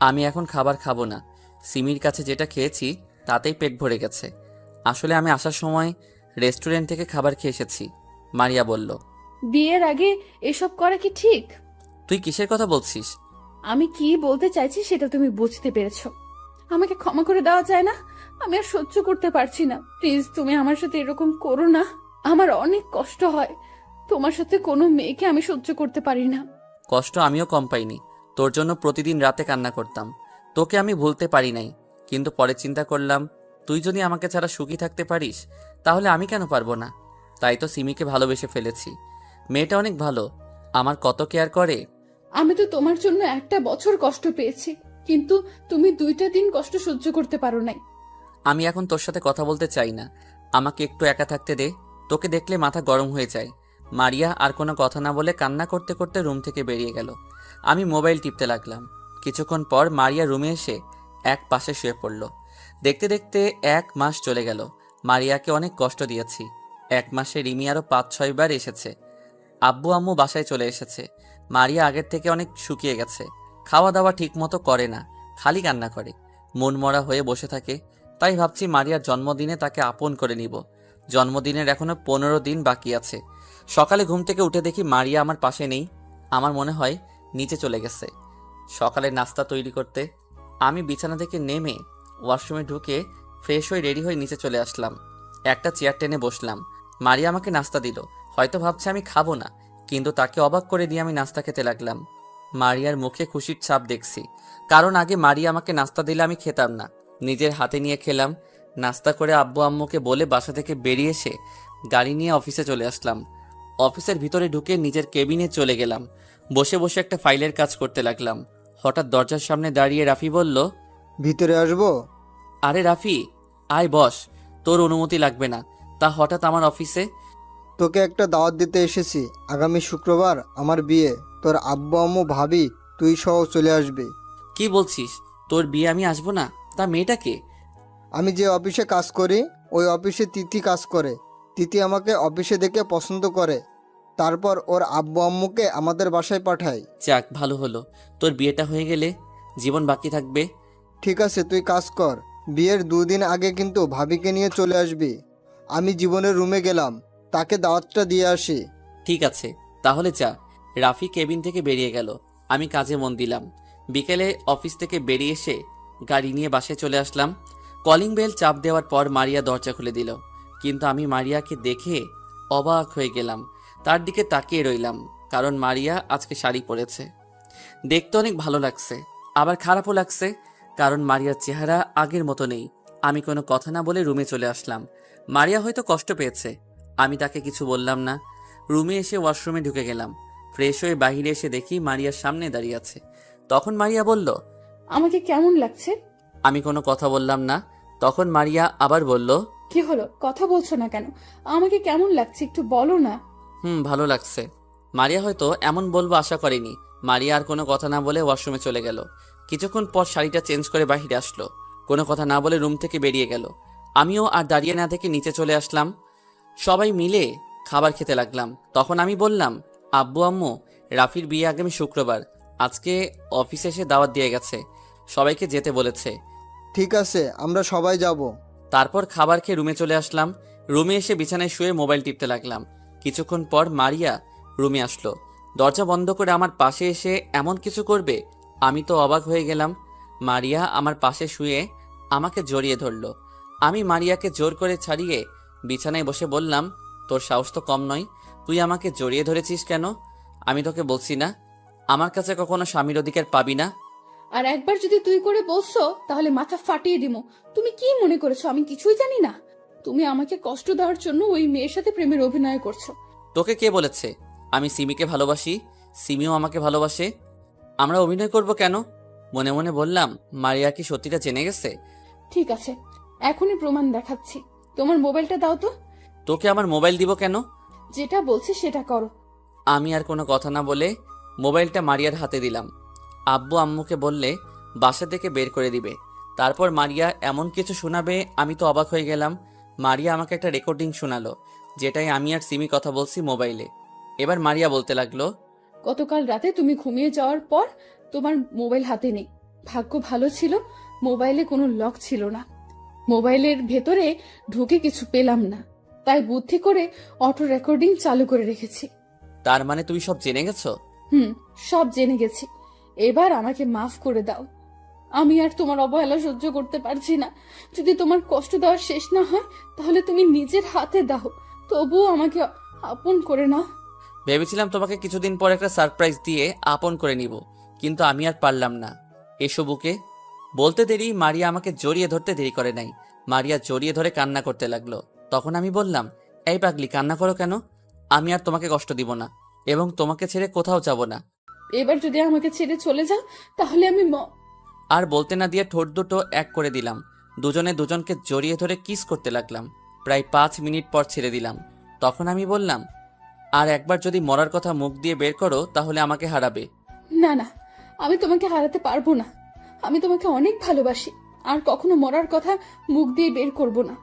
আমি এখন খাবার খাবো না। সিমির কাছে যেটা খেয়েছি তাতেই পেট ভরে গেছে। আসলে আমি আসার সময় রেস্টুরেন্ট থেকে খাবার খেয়ে এসেছি। মারিয়া বলল, বিয়ের আগে এসব করা কি ঠিক? তুই কিসের কথা বলছিস? আমি কি বলতে চাইছি সেটা তুমি বুঝতে পেরেছো। আমাকে ক্ষমা করে দেওয়া যায় না? আমি আর সহ্য করতে পারছি না। প্লিজ তুমি আমার সাথে এরকম করো না। আমার অনেক কষ্ট হয়। তোমার সাথে কোনো মেয়েকে আমি সহ্য করতে পারি না। কষ্ট আমিও কম পাইনি। তোর জন্য প্রতিদিন রাতে কান্না করতাম। তোকে আমি ভুলতে পারি নাই, কিন্তু পরে চিন্তা করলাম তুই যদি আমাকে ছাড়া সুখী থাকতে পারিস তাহলে আমি কেন পারবো না। তাই তো সিমিকে ভালোবেসে ফেলেছি। মেয়েটা অনেক ভালো, আমার কত কেয়ার করে। আমি তো তোমার জন্য একটা বছর কষ্ট পেয়েছি, কিন্তু তুমি 2টা দিন কষ্ট সহ্য করতে পারো নাই। আমি এখন তোর সাথে কথা বলতে চাই না, আমাকে একটু একা থাকতে দে। তোকে দেখলে মাথা গরম হয়ে যায়। মারিয়া আর কোনো কথা না বলে কান্না করতে করতে রুম থেকে বেরিয়ে গেল। আমি মোবাইল টিপতে লাগলাম। কিছুক্ষণ পর মারিয়া রুমে এসে এক পাশে শুয়ে পড়ল। দেখতে দেখতে 1 মাস চলে গেল। মারিয়াকে অনেক কষ্ট দিয়েছি। 1 মাসে রিমি আরও 5-6 বার এসেছে। আব্বু আম্মু বাসায় চলে এসেছে। মারিয়া আগের থেকে অনেক শুকিয়ে গেছে। খাওয়া দাওয়া ঠিক মতো করে না, খালি কান্না করে, মনমরা হয়ে বসে থাকে। তাই ভাবছি মারিয়ার জন্মদিনে তাকে আপন করে নিব। জন্মদিনের এখনো 15 দিন বাকি আছে। সকালে ঘুম থেকে উঠে দেখি মারিয়া আমার পাশে নেই। আমার মনে হয় নিচে চলে গেছে সকালে নাস্তা তৈরি করতে। আমি বিছানা থেকে নেমে ওয়াশরুমে ঢুকে ফ্রেশ হয়ে রেডি হয়ে নিচে চলে আসলাম। একটা চেয়ার টেনে বসলাম। মারিয়া আমাকে নাস্তা দিল। হয়তো ভাবছে আমি খাবো না, কিন্তু তাকে অবাক করে দিয়ে আমি নাস্তা খেতে লাগলাম। মারিয়ার মুখে খুশির ছাপ দেখছি, কারণ আগে মারিয়া আমাকে নাস্তা দিলে আমি খেতাম না, নিজের হাতে নিয়ে খেলাম। নাস্তা করে আব্বু আম্মুকে বলে বাসা থেকে বেরিয়ে এসে গাড়ি নিয়ে অফিসে চলে আসলাম। অফিসের ভিতরে ঢুকে নিজের কেবিনে চলে গেলাম। বসে বসে একটা ফাইলের কাজ করতে লাগলাম। হঠাৎ দরজার সামনে দাঁড়িয়ে রাফি বলল, ভিতরে আসবো? আরে রাফি, আয় বস, তোর অনুমতি লাগবে না। তা হঠাৎ আমার অফিসে? তোকে একটা দাওয়াত দিতে এসেছি। আগামী শুক্রবার আমার বিয়ে। তোর আব্বু আম্মু ভাবি তুই সহ চলে আসবি। কি বলছিস? তোর বিয়ে আমি আসবো না? তা মেয়েটাকে? আমি যে অফিসে কাজ করি ওই অফিসে তিথি কাজ করে। তিথি আমাকে অফিসে দেখে পছন্দ করে, তারপর ওর আব্বু আম্মুকে আমাদের বাসায় পাঠায়। যাক, ভালো হলো। তোর বিয়েটা হয়ে গেলে জীবন বাকি থাকবে। ঠিক আছে, তুই কাজ কর। বিয়ের 2 দিন আগে কিন্তু ভাবিকে নিয়ে চলে আসবি। আমি জীবনের রুমে গেলাম, তাকে দাওয়াতটা দিয়ে আসি। ঠিক আছে, তাহলে যা। রাফি কেবিন থেকে বেরিয়ে গেল। আমি কাজে মন দিলাম। বিকেলে অফিস থেকে বেরিয়ে এসে গাড়ি নিয়ে বাসায় চলে আসলাম। কলিং বেল চাপ দেওয়ার পর মারিয়া দরজা খুলে দিল, কিন্তু আমি মারিয়াকে দেখে অবাক হয়ে গেলাম। তার দিকে তাকিয়ে রইলাম, কারণ মারিয়া আজকে শাড়ি পরেছে। দেখতে অনেক ভালো লাগছে, আবার খারাপও লাগছে, কারণ মারিয়ার চেহারা আগের মতো নেই। আমি কোনো কথা না বলে রুমে চলে আসলাম। মারিয়া হয়তো কষ্ট পেয়েছে, আমি তাকে কিছু বললাম না। রুমে এসে ওয়াশরুমে ঢুকে গেলাম। ফ্রেশ হয়ে বাইরে এসে দেখি মারিয়ার সামনে দাঁড়িয়ে আছে। তখন মারিয়া বলল, আমাকে কেমন লাগছে? আমি কোনো কথা বললাম না। তখন মারিয়া আবার বলল, কি হলো, কথা বলছো না কেন? আমাকে কেমন লাগছে একটু বলো না। ভালো লাগছে। মারিয়া হয়তো এমন বলবো আশা করেনি। মারিয়া আর কোনো কথা না বলে ওয়াশরুমে চলে গেল। কিছুক্ষণ পর শাড়িটা চেঞ্জ করে বাইরে আসলো। কোনো কথা না বলে রুম থেকে বেরিয়ে গেল। আমিও আর দাঁড়িয়ে না থেকে নিচে চলে আসলাম। সবাই মিলে খাবার খেতে লাগলাম। তখন আমি বললাম, আব্বু আম্মু, রাফির বিয়ে আগামী শুক্রবার। আজকে অফিসে এসে দাওয়াত দিয়ে গেছে, সবাইকে যেতে বলেছে। ঠিক আছে, আমরা সবাই যাব। তারপর খাবার খেয়ে রুমে চলে আসলাম। রুমে এসে বিছানায় শুয়ে মোবাইল টিপতে লাগলাম। কিছুক্ষণ পর মারিয়া রুমে আসলো। দরজা বন্ধ করে আমার পাশে এসে এমন কিছু করবে, আমি তো অবাক হয়ে গেলাম। মারিয়া আমার পাশে শুয়ে আমাকে জড়িয়ে ধরলো। আমি মারিয়াকে জোর করে ছাড়িয়ে বিছানায় বসে বললাম, তোর সাহস তো কম নয়, তুই আমাকে জড়িয়ে ধরেছিস কেন? আমি তোকে বলছি না, আমার কাছে কখনো স্বামীর অধিকার পাবি না। আর একবার যদি তুই করে বলছো তাহলে মাথা ফাটিয়ে দিমো। তুমি কি মনে করেছো আমি কিছুই জানি না? তুমি আমাকে কষ্ট দেওয়ার জন্য ওই মেয়ের সাথে প্রেমের অভিনয় করছো। তোকে কে বলেছে আমি সিমিকে ভালোবাসি? সিমিও আমাকে ভালোবাসে। আমরা অভিনয় করব কেন? মনে মনে বললাম, মারিয়া কি সত্যিটা জেনে গেছে? ঠিক আছে, এখনই প্রমাণ দেখাচ্ছি। তোমার মোবাইলটা দাও তো। তোকে আমার মোবাইল দিব কেন? যেটা বলছি সেটা করো। আমি আর কোনো কথা না বলে মোবাইলটা মারিয়ার হাতে দিলাম। আব্বু আম্মুকে বললে বাসা থেকে বের করে দিবে। তারপর মারিয়া এমন কিছু শোনাবে, আমি তো অবাক হয়ে গেলাম। মারিয়া আমাকে একটা রেকর্ডিং শোনালো, যেটাই আমি আর সিমি কথা বলছি মোবাইলে। এবার মারিয়া বলতে লাগলো, গতকাল রাতে তুমি ঘুমিয়ে যাওয়ার পর তোমার মোবাইল হাতে নেই। ভাগ্য ভালো ছিল, মোবাইলে কোনো লক ছিল না। মোবাইলের ভেতরে ঢুকে কিছু পেলাম না, তাই বুদ্ধি করে অটো রেকর্ডিং চালু করে রেখেছি। তার মানে তুমি সব জেনে গেছো? সব জেনে গেছি। এবার আমাকে মাফ করে দাও। আমি আর তোমার অবহেলা সহ্য করতে পারছি না। যদি তোমার কষ্ট দেওয়ার শেষ না হয় তাহলে তুমি নিজের হাতে দাও, তবুও আমাকে আপন করে নাও। ভেবেছিলাম তোমাকে কিছুদিন পর একটা সারপ্রাইজ দিয়ে আপন করে নিব, কিন্তু আমি আর পারলাম না। এসো বুকে। বলতে দেরি মারিয়া আমাকে জড়িয়ে ধরতে দেরি করে নাই। মারিয়া জড়িয়ে ধরে কান্না করতে লাগলো। তখন আমি বললাম, এই পাগলি, কান্না করো কেন? আমি আর তোমাকে কষ্ট দিব না, এবং তোমাকে ছেড়ে কোথাও যাব না। এবার যদি আমাকে ছেড়ে চলে যাও তাহলে আমি আর বলতে না দিয়ে ঠোঁট দুটো এক করে দিলাম। দুজনে দুজনকে জড়িয়ে ধরে কিস করতে লাগলাম। প্রায় 5 মিনিট পর ছেড়ে দিলাম। তখন আমি বললাম, আর একবার যদি মরার কথা মুখ দিয়ে বের করো তাহলে আমাকে হারাবে। না না, আমি তোমাকে হারাতে পারবো না। আমি তোমাকে অনেক ভালোবাসি, আর কখনো মরার কথা মুখ দিয়ে বের করব না।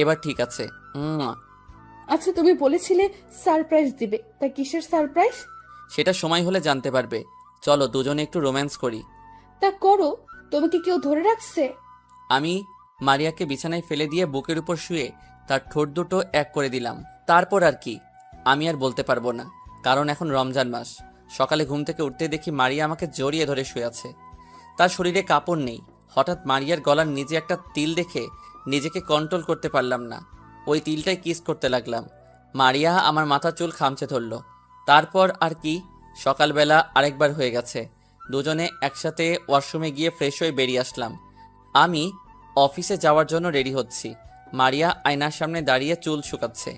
এবার ঠিক আছে। আচ্ছা, তুমি বলেছিলে সারপ্রাইজ দিবে, তা কিসের সারপ্রাইজ? সেটা সময় হলে জানতে পারবে। চলো দুজনে একটু রোম্যান্স করি। তা করো। তোমাকে কেউ ধরে রাখছে? আমি মারিয়াকে বিছানায় ফেলে দিয়ে বুকের উপর শুয়ে তার ঠোঁট দুটো এক করে দিলাম। তারপর আর কি আমি আর বলতে পারবো না, কারণ এখন রমজান মাস। সকালে ঘুম থেকে উঠতে দেখি মারিয়া আমাকে জড়িয়ে ধরে শুয়ে আছে। তার শরীরে কাপড় নেই। হঠাৎ মারিয়ার গলার নিচে একটা তিল দেখে নিজেকে কন্ট্রোল করতে পারলাম না। ওই তিলটাই কিস করতে লাগলাম। মারিয়া আমার মাথার চুল খামচে ধরল। তারপর আর কি, সকালবেলা আরেকবার হয়ে গেছে। দুজনে একসাথে ওয়াশরুমে গিয়ে ফ্রেশ হয়ে বেরিয়ে আসলাম। আমি অফিসে যাওয়ার জন্য রেডি হচ্ছি। মারিয়া আয়নার সামনে দাঁড়িয়ে চুল শুকাচ্ছে।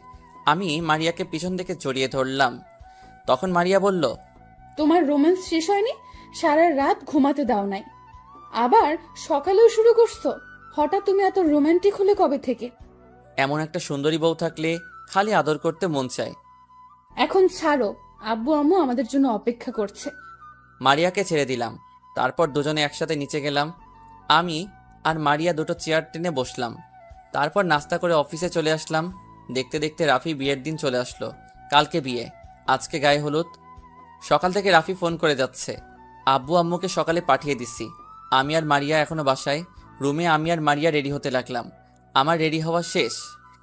আমি মারিয়াকে পিছন থেকে জড়িয়ে ধরলাম। তখন মারিয়া বলল, তোমার রোম্যান্স শেষ হয়নি? সারা রাত ঘুমাতে দাও নাই, আবার সকালেও শুরু করছো। হঠাৎ তুমি এত রোমান্টিক হলে কবে থেকে? এমন একটা সুন্দরী বউ থাকলে খালি আদর করতে মন চায়। এখন ছাড়ো, আব্বু আম্মু আমাদের জন্য অপেক্ষা করছে। মারিয়াকে ছেড়ে দিলাম। তারপর দুজনে একসাথে নিচে গেলাম। আমি আর মারিয়া দুটো চেয়ার টেনে বসলাম। তারপর নাস্তা করে অফিসে চলে আসলাম। দেখতে দেখতে রাফি বিয়ের দিন চলে আসলো। কালকে বিয়ে, আজকে গায়ে হলুদ। সকাল থেকে রাফি ফোন করে যাচ্ছে। আব্বু আম্মুকে সকালে পাঠিয়ে দিছি। আমি আর মারিয়া এখনো বাসায়। রুমে আমি আর মারিয়া রেডি হতে লাগলাম। আমার রেডি হওয়া শেষ,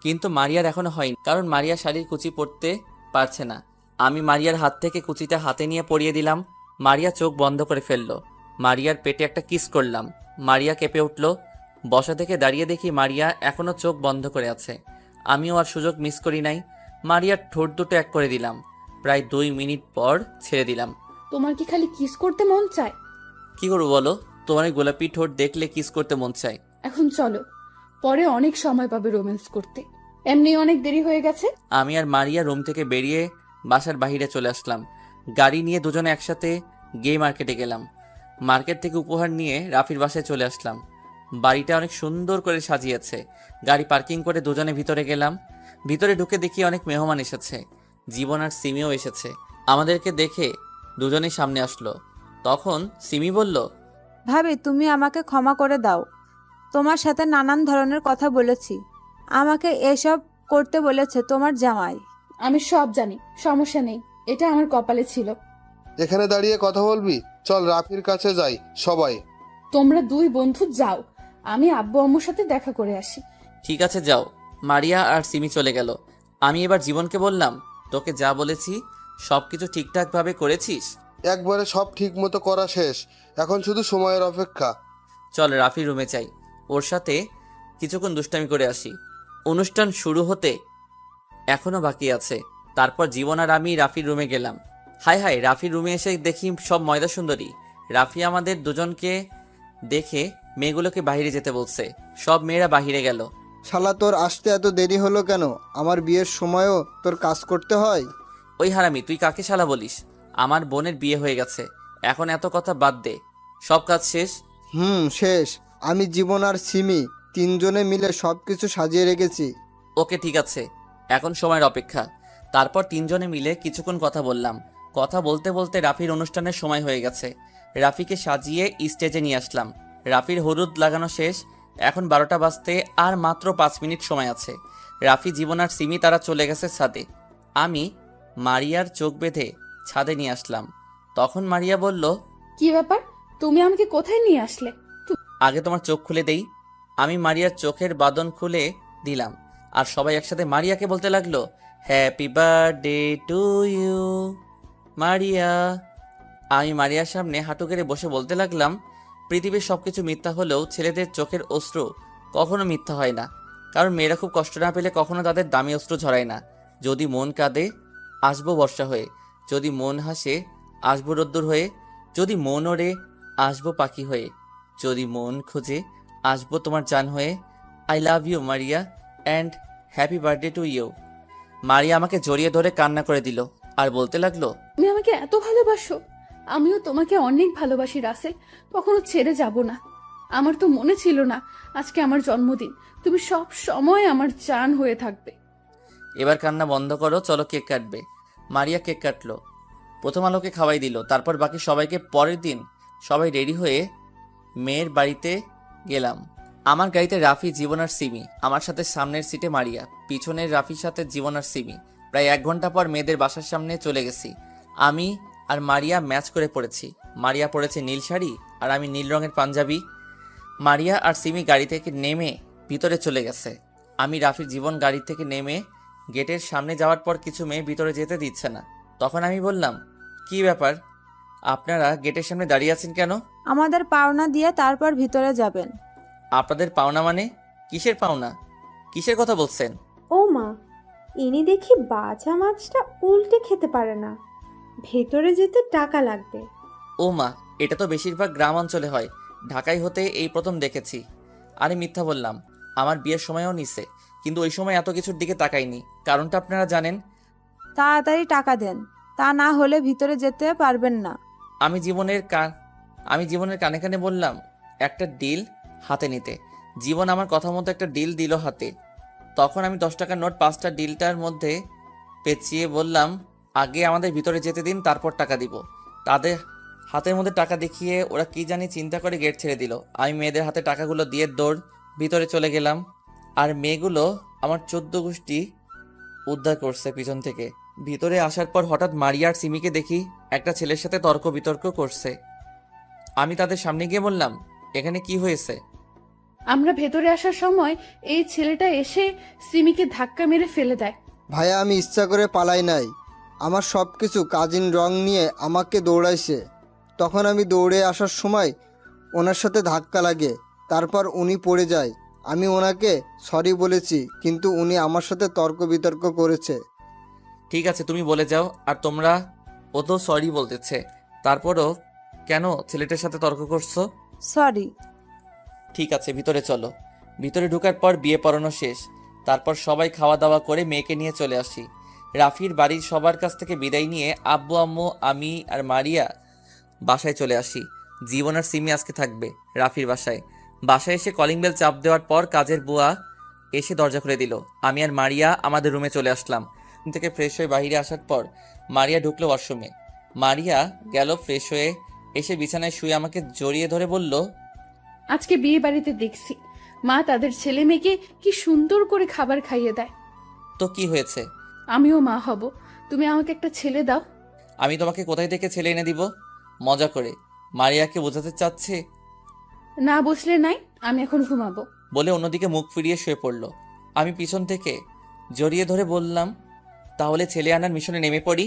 কিন্তু মারিয়ার এখনো হয়নি, কারণ মারিয়া শাড়ির কুচি পরতে পারছে না। আমি মারিয়ার হাত থেকে কুচিটা হাতে নিয়ে পরিয়ে দিলাম। মারিয়া চোখ বন্ধ করে ফেললো। মারিয়ার পেটে একটা কিস করলাম। মারিয়া কেঁপে উঠল। বসা থেকে দাঁড়িয়ে দেখি মারিয়া এখনো চোখ বন্ধ করে আছে। আমিও আর সুযোগ মিস করি নাই। মারিয়ার ঠোঁট দুটো এক করে দিলাম। প্রায় 2 মিনিট পর ছেড়ে দিলাম। তোমার কি খালি কিস করতে মন চায়? কি করবো বলো, তোমার এই গোলাপি ঠোঁট দেখলে কিস করতে মন চায়। এখন চলো, পরে অনেক সময় পাবে রোম্যান্স করতে, এমনি অনেক দেরি হয়ে গেছে। আমি আর মারিয়া রুম থেকে বেরিয়ে বাসার বাইরে চলে আসলাম। গাড়ি নিয়ে দুজনে একসাথে গে মার্কেটে গেলাম। মার্কেট থেকে উপহার নিয়ে রাফির বাসায় চলে আসলাম। বাড়িটা অনেক সুন্দর করে সাজিয়েছে। গাড়ি পার্কিং করে দুজনে ভিতরে গেলাম। ভিতরে ঢুকে দেখি অনেক মেহমান এসেছে। জীবন আর সিমিও এসেছে। আমাদেরকে দেখে দুজনেই সামনে আসলো। তখন সিমি বলল, ভাবি তুমি আমাকে ক্ষমা করে দাও, তোমার সাথে নানান ধরনের কথা বলেছি, আমাকে এসব করতে বলেছে তোমার জামাই। আমি সব জানি, সমস্যা নেই, এটা আমার কপালে ছিল। এখানে দাঁড়িয়ে কথা বলবি? চল রাফির কাছে যাই সবাই। তোমরা 2 বন্ধু যাও, আমি আব্বু আম্মুর সাথে দেখা করে আসি। ঠিক আছে যাও। মারিয়া আর সিমি চলে গেল। আমি এবার জীবনকে বললাম, তোকে যা বলেছি সবকিছু ঠিকঠাকভাবে করেছিস? একবারে সব ঠিক মতো করা শেষ, এখন শুধু সময়ের অপেক্ষা। চল রাফি রুমে যাই, ওর সাথে কিছুক্ষণ দুষ্টামি করে আসি। অনুষ্ঠান শুরু হতে এখনো বাকি আছে। তারপর জীবন আর আমি রাফির রুমে গেলাম। হাই হাই, রাফির রুমে এসে দেখি সব ময়দা সুন্দরী। রাফি আমাদের দুজনকে দেখে মেয়েগুলোকে বাইরে যেতে বলছে। সব মেয়েরা বাইরে গেল। শালা তোর আসতে এত দেরি হলো কেন? আমার বিয়ের সময়ও তোর কাজ করতে হয়? ওই হারামি, তুই কাকে শালা বলিস? আমার বোনের বিয়ে হয়ে গেছে, এখন এত কথা বাদ দে। সব কাজ শেষ। শেষ। আমি জীবন আর সিমি 3 জনে মিলে সব কিছু সাজিয়ে রেখেছি। ওকে ঠিক আছে, এখন সময়ের অপেক্ষা। তারপর 3 জনে মিলে কিছুক্ষণ কথা বললাম। কথা বলতে বলতে রাফির অনুষ্ঠানের সময় হয়ে গেছে। রাফিকে সাজিয়ে স্টেজে নিয়ে আসলাম। রাফির হলুদ লাগানো শেষ। এখন 12টা বাজতে আর মাত্র 5 মিনিট সময় আছে। রাফি, জীবন আর সিমি তারা চলে গেছে ছাদে। আমি মারিয়ার চোখ বেঁধে ছাদে নিয়ে আসলাম। তখন মারিয়া বলল, কি ব্যাপার, তুমি আমাকে কোথায় নিয়ে আসলে? আগে তোমার চোখ খুলে দেই। আমি মারিয়ার চোখের বাঁধন খুলে দিলাম। আর সবাই একসাথে মারিয়াকে বলতে লাগলো, happy birthday to you Maria. আমি মারিয়ার সামনে হাঁটু গেড়ে বসে বলতে লাগলাম, পৃথিবীর সবকিছু মিথ্যা হলেও ছেলেদের চোখের অশ্রু কখনো মিথ্যা হয় না। কারণ মেয়েরা খুব কষ্ট না পেলে কখনো তাদের দামি অশ্রু ঝরায় না। যদি মন কাঁদে, আসবো বর্ষা হয়ে। যদি মন হাসে, আসবো রোদ্দুর হয়ে। যদি মন ওড়ে, আসবো পাখি হয়ে। যদি মন খোঁজে, আসবো তোমার জান হয়ে। I love you Maria and happy birthday to you. Maria আমাকে জড়িয়ে ধরে কান্না করে দিল আর বলতে লাগলো, তুমি আমাকে এত ভালোবাসো? আমিও তোমাকে অনেক ভালোবাসি রাসেল, কখনো ছেড়ে যাব না। আমার তো মনে ছিল না আজকে আমার জন্মদিন, তুমি সব সময় আমার জান হয়ে থাকবে। এবার কান্না বন্ধ করো, চলো কেক কাটবে। মারিয়া কেক কাটলো, প্রথম আলোকে খাওয়াই দিল। তারপর বাকি সবাইকে। পরের দিন সবাই রেডি হয়ে মেয়ের বাড়িতে গেলাম। আমার গাড়িতে রাফি, জীবন আর সিমি। আমার সাথে সামনের সিটে মারিয়া, পিছনের রাফির সাথে জীবন আর সিমি। প্রায় 1 ঘন্টা পর মেয়েদের বাসার সামনে চলে গেছি। আমি আর মারিয়া ম্যাচ করে পড়েছি। মারিয়া পরেছে নীল শাড়ি আর আমি নীল রঙের পাঞ্জাবি। মারিয়া আর সিমি গাড়ি থেকে নেমে ভিতরে চলে গেছে। আমি, রাফির, জীবন গাড়ি থেকে নেমে গেটের সামনে যাওয়ার পর কিছু মেয়ে ভিতরে যেতে দিচ্ছে না। তখন আমি বললাম, কি ব্যাপার, আপনারা গেটের সামনে দাঁড়িয়ে আছেন কেন? আমাদের পাওনা দিয়ে তারপর ভিতরে যাবেন। আপনাদের পাওনা মানে? কিসের পাওনা? কিসের কথা বলছেন? ও মা, ইনি দেখি বাজা মাছটা উল্টে খেতে পারে না, ভেতরে যেতে টাকা লাগবে। ও মা, এটা তো বেশিরভাগ গ্রাম অঞ্চলে হয়, ঢাকায় হতে এই প্রথম দেখেছি। আরে মিথ্যা বললাম, আমার বিয়ের সময়ও নিছে, কিন্তু ওই সময় এত কিছুর দিকে তাকাইনি। কারণটা আপনারা জানেন। তাড়াতাড়ি টাকা দেন, তা না হলে ভিতরে যেতে পারবেন না। আমি জীবনের কানে কানে বললাম একটা ডিল হাতে নিতে। জীবন আমার কথা মতো একটা ডিল দিল হাতে। তখন আমি 10 টাকার নোট 5টা ডিলটার মধ্যে পেঁচিয়ে বললাম, আগে আমাদের ভিতরে যেতে দিন, তারপর টাকা দিব। তাদের হাতের মধ্যে টাকা দেখিয়ে ওরা কি জানি চিন্তা করে গেট ছেড়ে দিল। আমি মেয়েদের হাতে টাকাগুলো দিয়ে দৌড় ভিতরে চলে গেলাম। আর মেয়েগুলো আমার 14 গোষ্ঠী উদ্ধার করছে পিছন থেকে। ভিতরে আসার পর হঠাৎ মারিয়া আর সিমিকে দেখি একটা ছেলের সাথে তর্ক বিতর্ক করছে। আমি তাদের সামনে গিয়ে বললাম, এখানে কি হয়েছে? আমরা ভেতরে আসার সময় এই ছেলেটা এসে সিমিকে ধাক্কা মেরে ফেলে দেয়। ভাইয়া, আমি ইচ্ছা করে পালাই নাই। আমার সব কিছু কাজিন রং নিয়ে আমাকে দৌড়াইছে। তখন আমি দৌড়ে আসার সময় ওনার সাথে ধাক্কা লাগে, তারপর উনি পড়ে যায়। আমি ওনাকে সরি বলেছি, কিন্তু উনি আমার সাথে তর্ক বিতর্ক করেছে। ঠিক আছে, তুমি বলে যাও। আর তোমরা, ও তো সরি বলতেছে, তারপরও কেন ছেলেটার সাথে তর্ক করছো? সরি। ঠিক আছে, ভিতরে চলো। ভিতরে ঢোকার পর বিয়ে পড়ানো শেষ। তারপর সবাই খাওয়া দাওয়া করে মেয়েকে নিয়ে চলে আসি। রাফির বাড়ির সবার কাছ থেকে বিদায় নিয়ে আব্বু আম্মু আমি আর মারিয়া বাসায় চলে আসি। জীবন আর সিমি আজকে থাকবে রাফির বাসায়। বাসায় এসে কলিং বেল চাপ দেওয়ার পর কাজের বুয়া এসে দরজা খুলে দিল। আমি আর মারিয়া আমাদের রুমে চলে আসলাম। রুম থেকে ফ্রেশ হয়ে বাইরে আসার পর মারিয়া ঢুকলো ওয়াশরুমে। মারিয়া গেল ফ্রেশ হয়ে এসে বিছানায় শুয়ে আমাকে জড়িয়ে ধরে বলল, আজকে বিয়ে বাড়িতে দেখছি মা তাদের ছেলে মেয়েকে কি সুন্দর করে খাবার খাইয়ে দেয়। তো কি হয়েছে? আমিও মা হব, তুমি আমাকে একটা ছেলে দাও। আমি তোমাকে কোথায় থেকে ছেলে এনে দিব? মজা করে মারিয়াকে বোঝাতে চাচ্ছে না বুঝলে নাই, আমি এখন ঘুমাবো। বলে অন্যদিকে মুখ ফিরিয়ে শুয়ে পড়ল। আমি পিছন থেকে জড়িয়ে ধরে বললাম, তাহলে ছেলে আনার মিশনে নেমে পড়ি।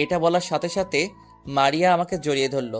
এটা বলার সাথে সাথে মারিয়া আমাকে জড়িয়ে ধরল।